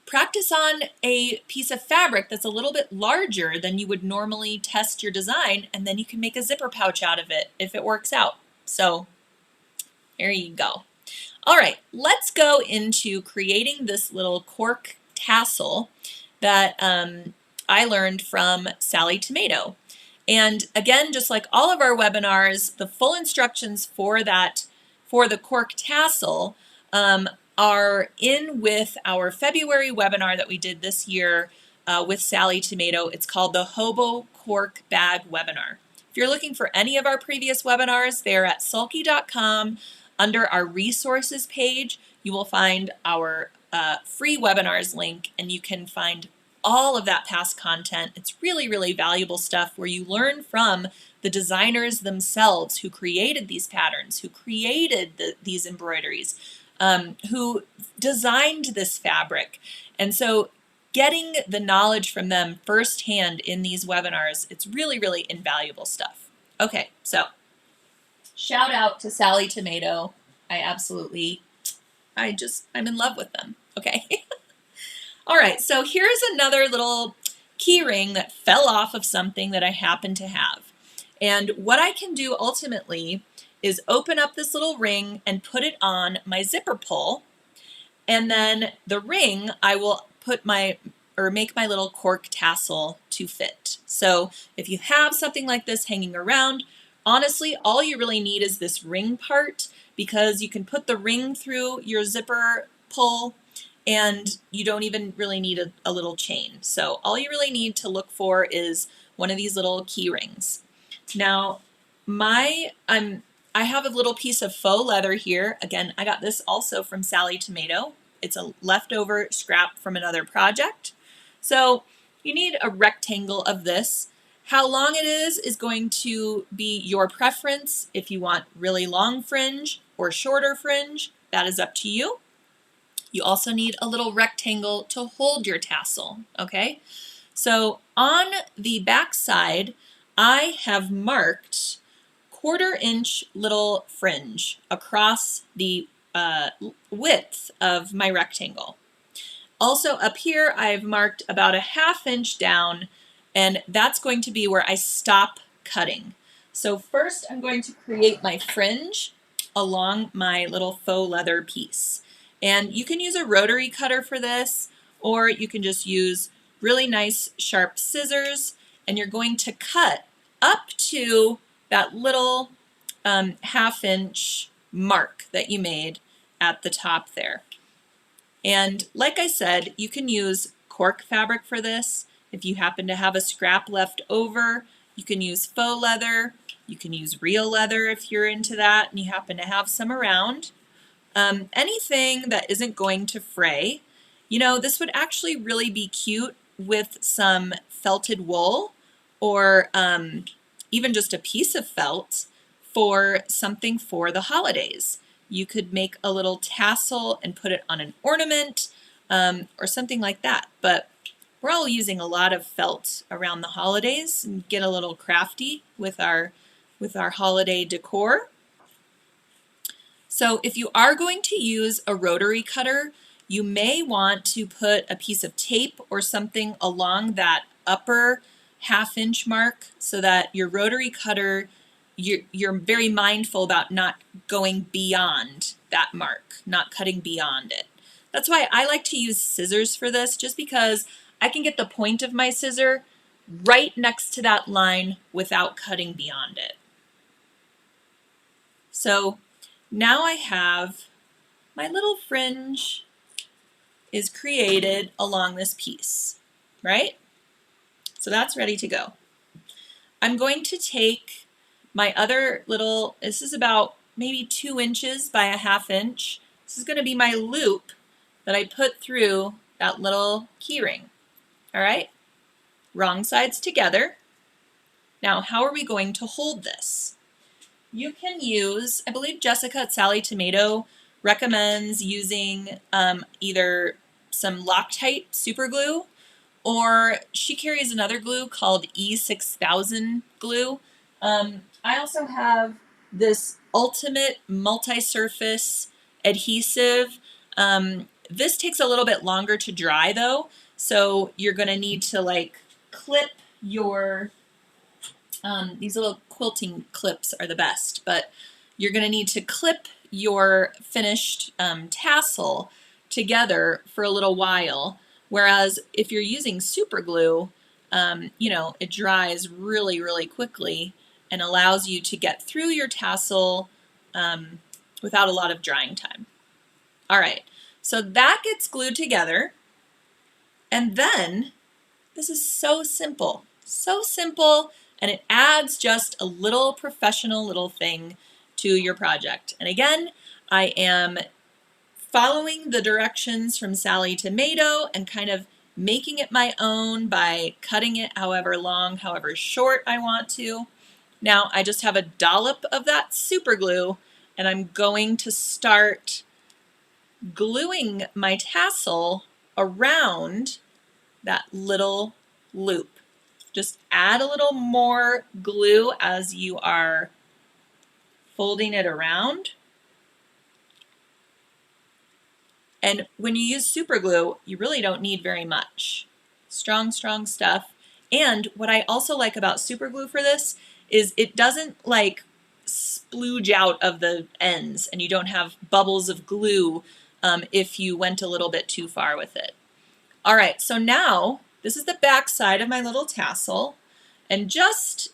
practice on a piece of fabric that's a little bit larger than you would normally test your design, and then you can make a zipper pouch out of it if it works out. So there you go. All right, let's go into creating this little cork tassel that I learned from Sally Tomato. And again, just like all of our webinars, the full instructions for the cork tassel are in with our February webinar that we did this year with Sally Tomato. It's called the Hobo Cork Bag Webinar. If you're looking for any of our previous webinars, they're at sulky.com. Under our resources page, you will find our free webinars link, and you can find all of that past content. It's really, really valuable stuff where you learn from the designers themselves who created these patterns, who created these embroideries, who designed this fabric. And so getting the knowledge from them firsthand in these webinars, it's really, really invaluable stuff. Okay, so shout out to Sally Tomato. I'm in love with them. Okay. All right, so here's another little key ring that fell off of something that I happen to have. And what I can do ultimately is open up this little ring and put it on my zipper pull. And then the ring, I will make my little cork tassel to fit. So if you have something like this hanging around, honestly, all you really need is this ring part, because you can put the ring through your zipper pull and you don't even really need a little chain. So all you really need to look for is one of these little key rings. Now, I have a little piece of faux leather here. Again, I got this also from Sally Tomato. It's a leftover scrap from another project. So you need a rectangle of this. How long it is going to be your preference. If you want really long fringe or shorter fringe, that is up to you. You also need a little rectangle to hold your tassel, okay? So on the back side, I have marked 1/4 inch little fringe across the width of my rectangle. Also up here, I've marked about 1/2 inch down, and that's going to be where I stop cutting. So first I'm going to create my fringe along my little faux leather piece. And you can use a rotary cutter for this, or you can just use really nice sharp scissors, and you're going to cut up to that little 1/2 inch mark that you made at the top there. And like I said, you can use cork fabric for this. If you happen to have a scrap left over, you can use faux leather. You can use real leather if you're into that and you happen to have some around. Anything that isn't going to fray. You know, this would actually really be cute with some felted wool, or even just a piece of felt for something for the holidays. You could make a little tassel and put it on an ornament, or something like that. But we're all using a lot of felt around the holidays, and get a little crafty with our holiday decor. So if you are going to use a rotary cutter, you may want to put a piece of tape or something along that upper 1/2 inch mark, so that your rotary cutter, you're very mindful about not going beyond that mark, not cutting beyond it. That's why I like to use scissors for this, just because I can get the point of my scissor right next to that line without cutting beyond it. So now I have my little fringe is created along this piece, right? So that's ready to go. I'm going to take my other little, this is about maybe 2 inches by 1/2 inch. This is going to be my loop that I put through that little key ring. All right, wrong sides together. Now, how are we going to hold this? You can use, I believe Jessica at Sally Tomato recommends using either some Loctite super glue, or she carries another glue called E6000 glue. I also have this Ultimate Multi-Surface Adhesive. This takes a little bit longer to dry though, so you're going to need to like clip your, these little quilting clips are the best, but you're going to need to clip your finished tassel together for a little while. Whereas if you're using super glue, you know, it dries really, really quickly and allows you to get through your tassel without a lot of drying time. All right, so that gets glued together. And then, this is so simple, and it adds just a little professional little thing to your project. And again, I am following the directions from Sally Tomato and kind of making it my own by cutting it however long, however short I want to. Now I just have a dollop of that super glue, and I'm going to start gluing my tassel around that little loop. Just add a little more glue as you are folding it around. And when you use super glue, you really don't need very much. Strong, strong stuff. And what I also like about super glue for this is it doesn't like splooge out of the ends, and you don't have bubbles of glue if you went a little bit too far with it. All right, so now this is the back side of my little tassel, and just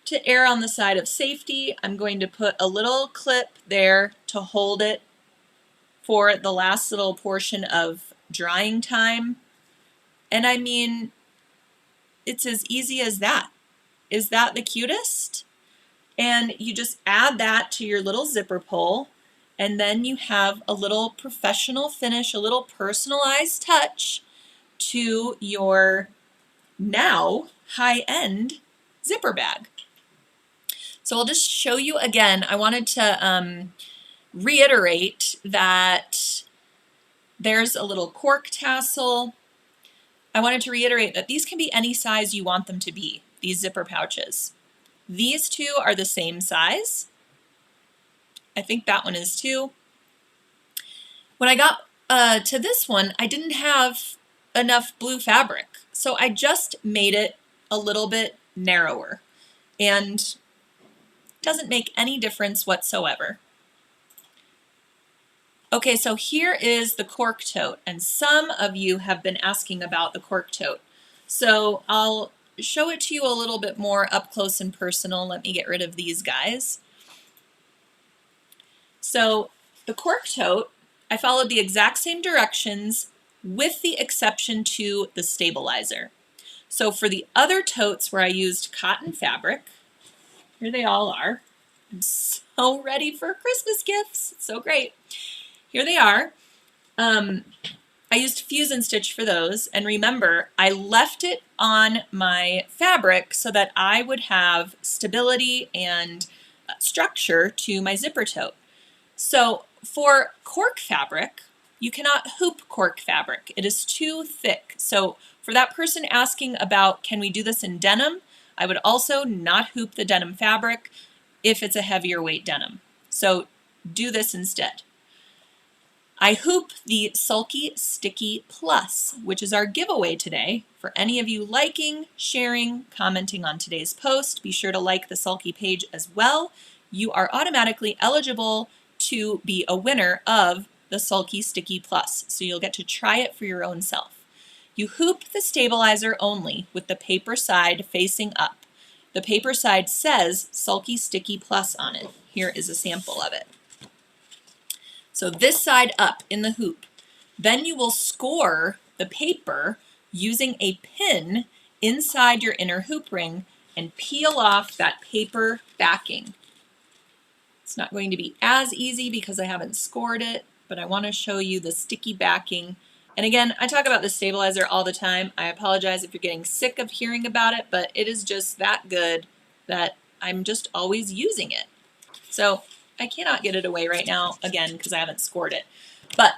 to err on the side of safety, I'm going to put a little clip there to hold it for the last little portion of drying time. And I mean, it's as easy as that. Is that the cutest? And you just add that to your little zipper pull, and then you have a little professional finish, a little personalized touch to your now high-end zipper bag. So I'll just show you again. I wanted to reiterate that there's a little cork tassel. I wanted to reiterate that these can be any size you want them to be, these zipper pouches. These two are the same size. I think that one is too. When I got to this one, I didn't have enough blue fabric, so I just made it a little bit narrower, and it doesn't make any difference whatsoever. Okay, so here is the cork tote, and some of you have been asking about the cork tote. So I'll show it to you a little bit more up close and personal. Let me get rid of these guys. So the cork tote, I followed the exact same directions with the exception to the stabilizer. So for the other totes where I used cotton fabric, here they all are. I'm so ready for Christmas gifts. It's so great. Here they are. I used fuse and stitch for those, and remember, I left it on my fabric so that I would have stability and structure to my zipper tote. So for cork fabric, you cannot hoop cork fabric. It is too thick. So for that person asking about, can we do this in denim, I would also not hoop the denim fabric if it's a heavier weight denim. So do this instead. I hoop the Sulky Sticky Plus, which is our giveaway today. For any of you liking, sharing, commenting on today's post, be sure to like the Sulky page as well. You are automatically eligible to be a winner of the Sulky Sticky Plus, so you'll get to try it for your own self. You hoop the stabilizer only with the paper side facing up. The paper side says Sulky Sticky Plus on it. Here is a sample of it. So this side up in the hoop. Then you will score the paper using a pin inside your inner hoop ring and peel off that paper backing. It's not going to be as easy because I haven't scored it, but I want to show you the sticky backing. And again, I talk about the stabilizer all the time. I apologize if you're getting sick of hearing about it, but it is just that good that I'm just always using it. So I cannot get it away right now, again, because I haven't scored it. But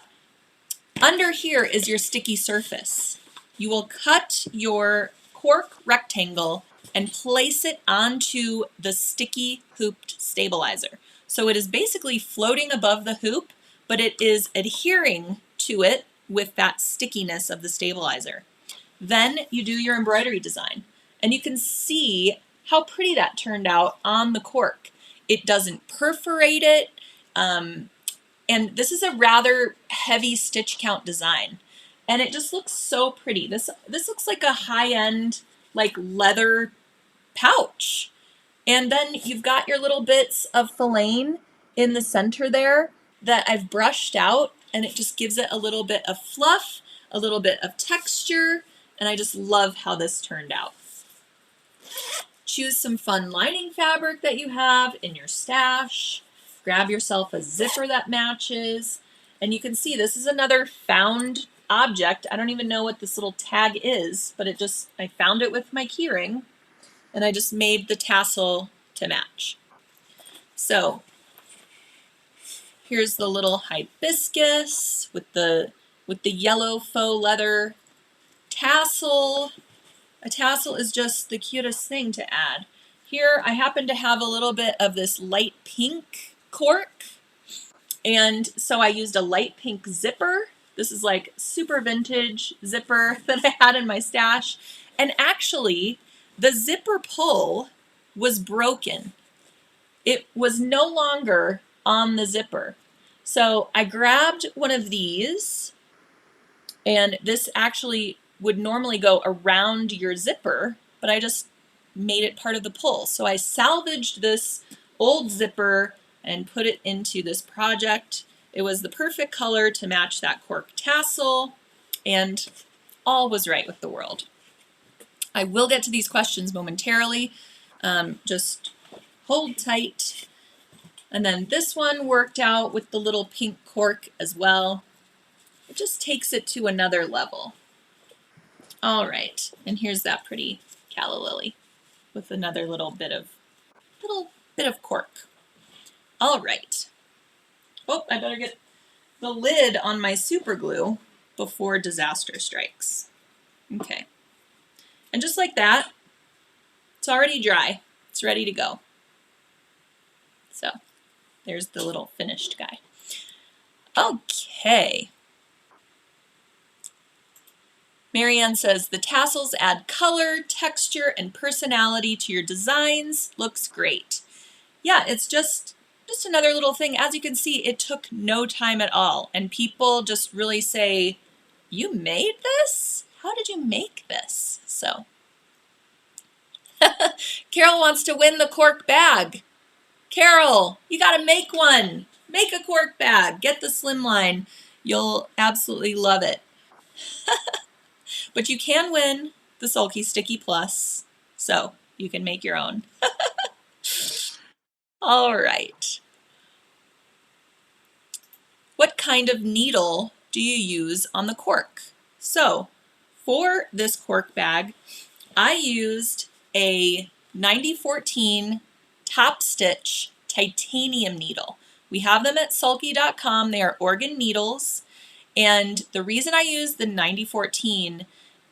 under here is your sticky surface. You will cut your cork rectangle and place it onto the sticky hooped stabilizer. So it is basically floating above the hoop, but it is adhering to it with that stickiness of the stabilizer. Then you do your embroidery design, and you can see how pretty that turned out on the cork. It doesn't perforate it, and this is a rather heavy stitch count design, and it just looks so pretty. This looks like a high-end like leather pouch. And then you've got your little bits of filaine in the center there that I've brushed out, and it just gives it a little bit of fluff, a little bit of texture, and I just love how this turned out. Choose some fun lining fabric that you have in your stash. Grab yourself a zipper that matches. And you can see this is another found object. I don't even know what this little tag is, but I found it with my keyring, and I just made the tassel to match. So here's the little hibiscus with the yellow faux leather tassel. A tassel is just the cutest thing to add. Here I happen to have a little bit of this light pink cork, and so I used a light pink zipper. This is like super vintage zipper that I had in my stash, and actually the zipper pull was broken. It was no longer on the zipper. So I grabbed one of these, and this actually would normally go around your zipper, but I just made it part of the pull. So I salvaged this old zipper and put it into this project. It was the perfect color to match that cork tassel, and all was right with the world. I will get to these questions momentarily. Just hold tight. And then this one worked out with the little pink cork as well. It just takes it to another level. All right, and here's that pretty calla lily with another little bit of cork. All right. Oh, I better get the lid on my super glue before disaster strikes. Okay. And just like that, it's already dry. It's ready to go. So there's the little finished guy. Okay. Marianne says, the tassels add color, texture, and personality to your designs. Looks great. Yeah, it's just another little thing. As you can see, it took no time at all. And people just really say, you made this? How did you make this? So, Carol wants to win the cork bag. Carol, you got to make one. Make a cork bag. Get the slimline. You'll absolutely love it. But you can win the Sulky Sticky Plus, so you can make your own. All right. What kind of needle do you use on the cork? So for this cork bag, I used a 9014 top stitch titanium needle. We have them at sulky.com. They are organ needles. And the reason I use the 9014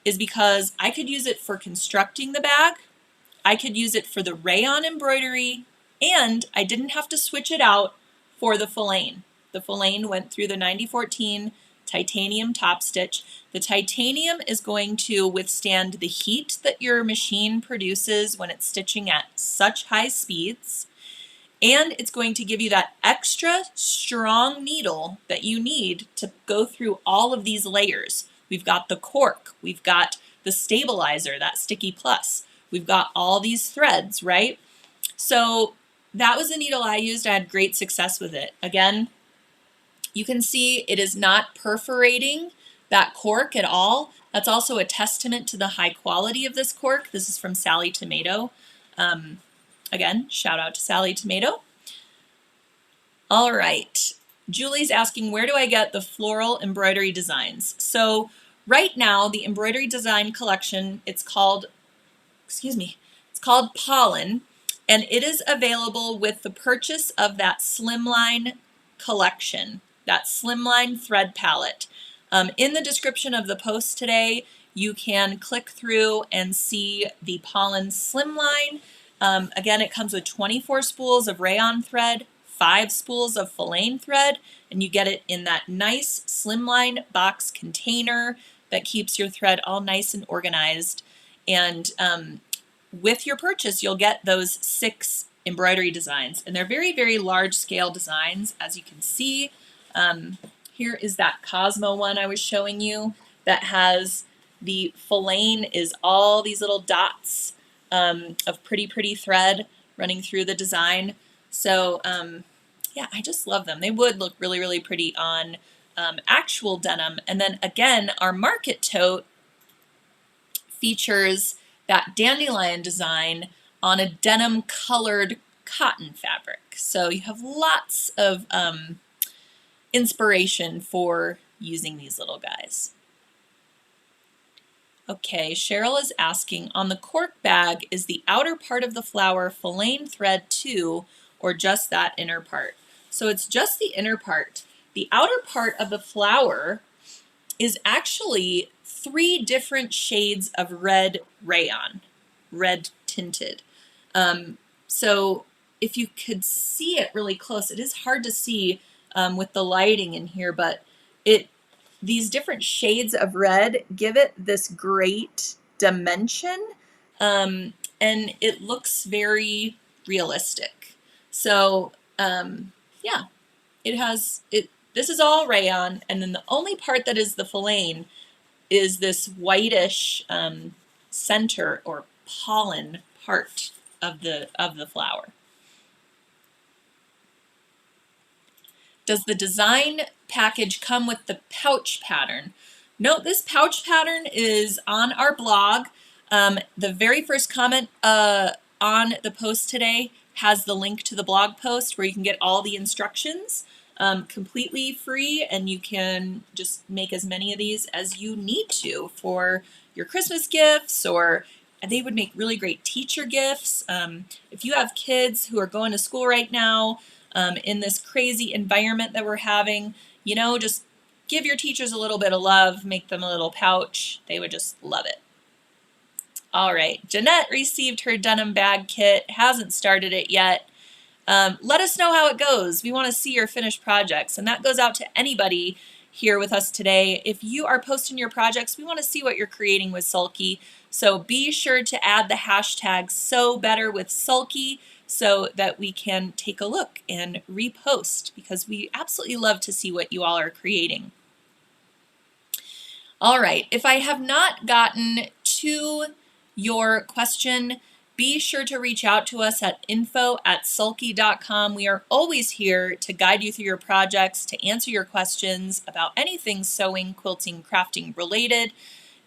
is because I could use it for constructing the bag, I could use it for the rayon embroidery, and I didn't have to switch it out for the filane. The filane went through the 9014 titanium top stitch. The titanium is going to withstand the heat that your machine produces when it's stitching at such high speeds, and it's going to give you that extra strong needle that you need to go through all of these layers. We've got the cork, we've got the stabilizer, that Sticky Plus, we've got all these threads, right? So that was the needle I used. I had great success with it. Again, you can see it is not perforating that cork at all. That's also a testament to the high quality of this cork. This is from Sally Tomato. Again, shout out to Sally Tomato. All right, Julie's asking, where do I get the floral embroidery designs? So right now, the embroidery design collection, it's called Pollen, and it is available with the purchase of that slimline collection, that slimline thread palette. In the description of the post today, you can click through and see the Pollen slimline. Again, it comes with 24 spools of rayon thread, 5 spools of filane thread, and you get it in that nice slimline box container that keeps your thread all nice and organized. And with your purchase, you'll get those 6 embroidery designs, and they're very, very large scale designs, as you can see. Here is that Cosmo one I was showing you that has the filane is all these little dots of pretty thread running through the design. So yeah, I just love them. They would look really, really pretty on actual denim. And then again, our market tote features that dandelion design on a denim colored cotton fabric. So you have lots of inspiration for using these little guys. Okay, Cheryl is asking, on the cork bag, is the outer part of the flower filane thread too, or just that inner part? So it's just the inner part. The outer part of the flower is actually 3 different shades of red rayon, red tinted. So if you could see it really close, it is hard to see with the lighting in here, but these different shades of red give it this great dimension, and it looks very realistic. So yeah, this is all rayon, and then the only part that is the filane is this whitish center or pollen part of the flower. Does the design package come with the pouch pattern? No, this pouch pattern is on our blog. The very first comment on the post today has the link to the blog post where you can get all the instructions completely free, and you can just make as many of these as you need to for your Christmas gifts, or they would make really great teacher gifts. If you have kids who are going to school right now, in this crazy environment that we're having, you know, just give your teachers a little bit of love, make them a little pouch. They would just love it. All right, Jeanette received her denim bag kit, hasn't started it yet. Let us know how it goes. We want to see your finished projects, and that goes out to anybody here with us today. If you are posting your projects, we want to see what you're creating with Sulky. So be sure to add the hashtag #SewBetterWithSulky so that we can take a look and repost, because we absolutely love to see what you all are creating. All right, if I have not gotten to your question, be sure to reach out to us at info@sulky.com. We are always here to guide you through your projects, to answer your questions about anything sewing, quilting, crafting related,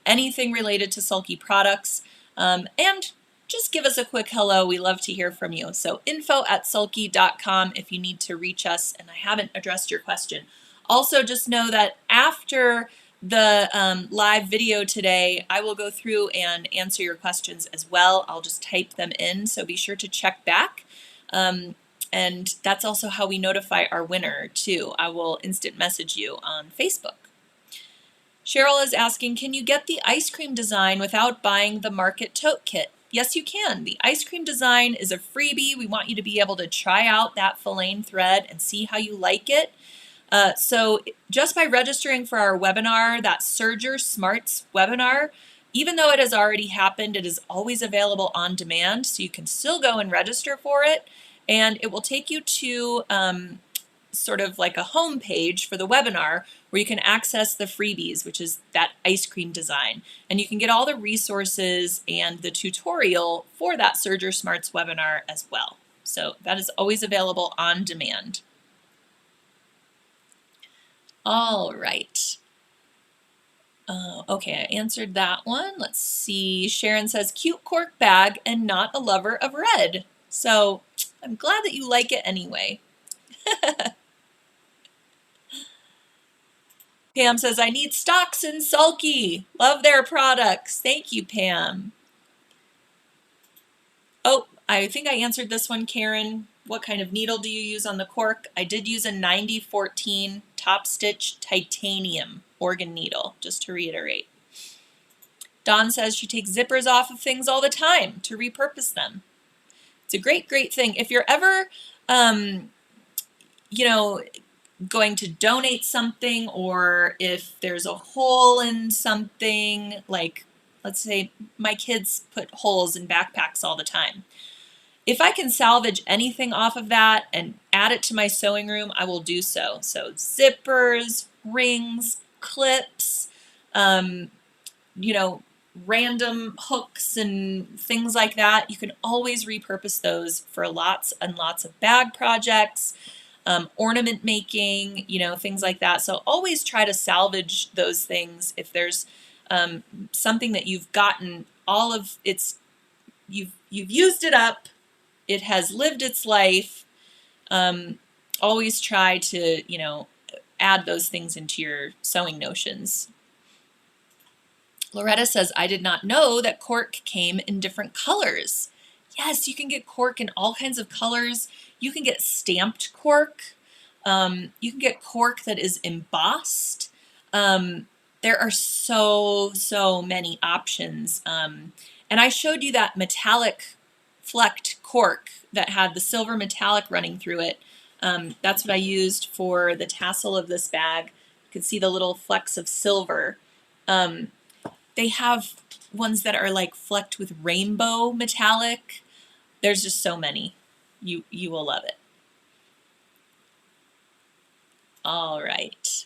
anything related to Sulky products, and just give us a quick hello. We love to hear from you. So info@sulky.com if you need to reach us and I haven't addressed your question. Also, just know that after the live video today, I will go through and answer your questions as well. I'll just type them in, so be sure to check back. And that's also how we notify our winner too. I will instant message you on Facebook. Cheryl is asking, can you get the ice cream design without buying the Market Tote Kit? Yes, you can. The ice cream design is a freebie. We want you to be able to try out that filane thread and see how you like it. So just by registering for our webinar, that Serger Smarts webinar, even though it has already happened, it is always available on demand. So you can still go and register for it, and it will take you to sort of like a home page for the webinar where you can access the freebies, which is that ice cream design. And you can get all the resources and the tutorial for that Serger Smarts webinar as well. So that is always available on demand. All right. Okay, I answered that one. Let's see. Sharon says, cute cork bag and not a lover of red. So I'm glad that you like it anyway. Pam says, I need stocks in Sulky. Love their products. Thank you, Pam. Oh, I think I answered this one, Karen. What kind of needle do you use on the cork? I did use a 9014 top stitch titanium organ needle, just to reiterate. Dawn says she takes zippers off of things all the time to repurpose them. It's a great, great thing. If you're ever, you know, going to donate something, or if there's a hole in something, like let's say my kids put holes in backpacks all the time. If I can salvage anything off of that and add it to my sewing room, I will do so. So zippers, rings, clips, you know, random hooks and things like that. You can always repurpose those for lots and lots of bag projects, ornament making, you know, things like that. So always try to salvage those things. If there's something that you've gotten all of its, you've used it up, it has lived its life, always try to, you know, add those things into your sewing notions. Loretta says, I did not know that cork came in different colors. Yes, you can get cork in all kinds of colors. You can get stamped cork. You can get cork that is embossed. There are so many options. And I showed you that metallic flecked cork that had the silver metallic running through it. That's what I used for the tassel of this bag. You can see the little flecks of silver. They have ones that are like flecked with rainbow metallic. There's just so many. You will love it. All right.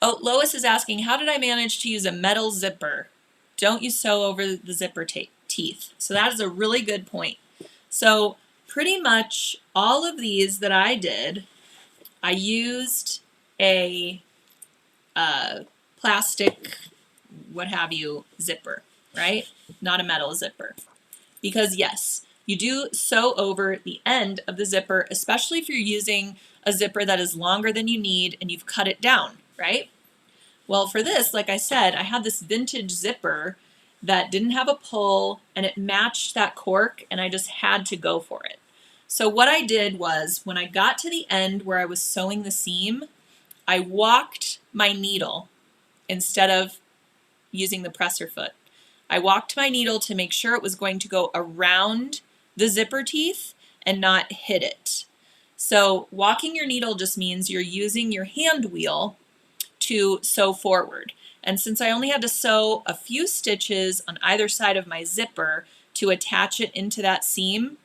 Oh, Lois is asking, how did I manage to use a metal zipper? Don't you sew over the zipper teeth? So that is a really good point. So pretty much all of these that I did, I used a plastic, what have you, zipper, right? Not a metal zipper. Because yes, you do sew over the end of the zipper, especially if you're using a zipper that is longer than you need and you've cut it down, right? Well, for this, like I said, I had this vintage zipper that didn't have a pull and it matched that cork and I just had to go for it. So what I did was when I got to the end where I was sewing the seam, I walked my needle instead of using the presser foot. I walked my needle to make sure it was going to go around the zipper teeth and not hit it. So walking your needle just means you're using your hand wheel to sew forward. And since I only had to sew a few stitches on either side of my zipper to attach it into that seam,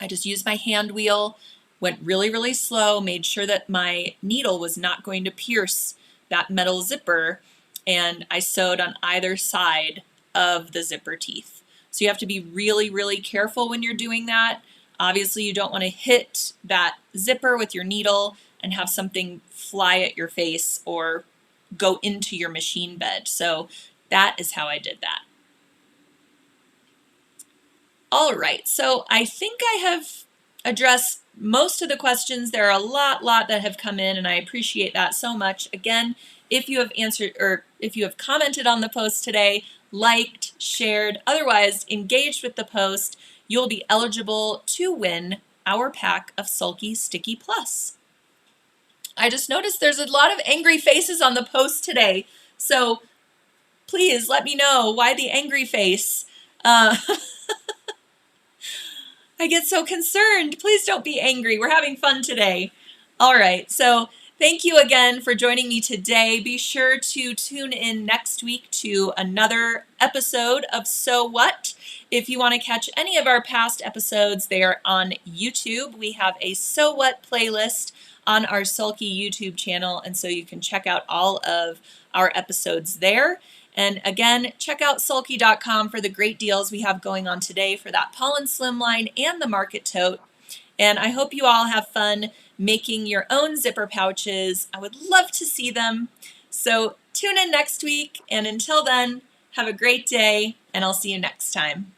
I just used my hand wheel, went really slow, made sure that my needle was not going to pierce that metal zipper, and I sewed on either side of the zipper teeth. So you have to be really careful when you're doing that. Obviously you don't want to hit that zipper with your needle and have something fly at your face or go into your machine bed. So that is how I did that. All right, so I think I have addressed most of the questions. There are a lot that have come in, and I appreciate that so much. Again, if you have answered or if you have commented on the post today, liked, shared, otherwise engaged with the post, you'll be eligible to win our pack of Sulky Sticky Plus. I just noticed there's a lot of angry faces on the post today, so please let me know why the angry face. I get so concerned. Please don't be angry. We're having fun today. All right, so thank you again for joining me today. Be sure to tune in next week to another episode of So What. If you want to catch any of our past episodes, they are on YouTube. We have a So What playlist on our Sulky YouTube channel, and so you can check out all of our episodes there. And again, check out sulky.com for the great deals we have going on today for that pollen slimline and the market tote. And I hope you all have fun making your own zipper pouches. I would love to see them. So tune in next week, and until then, have a great day, and I'll see you next time.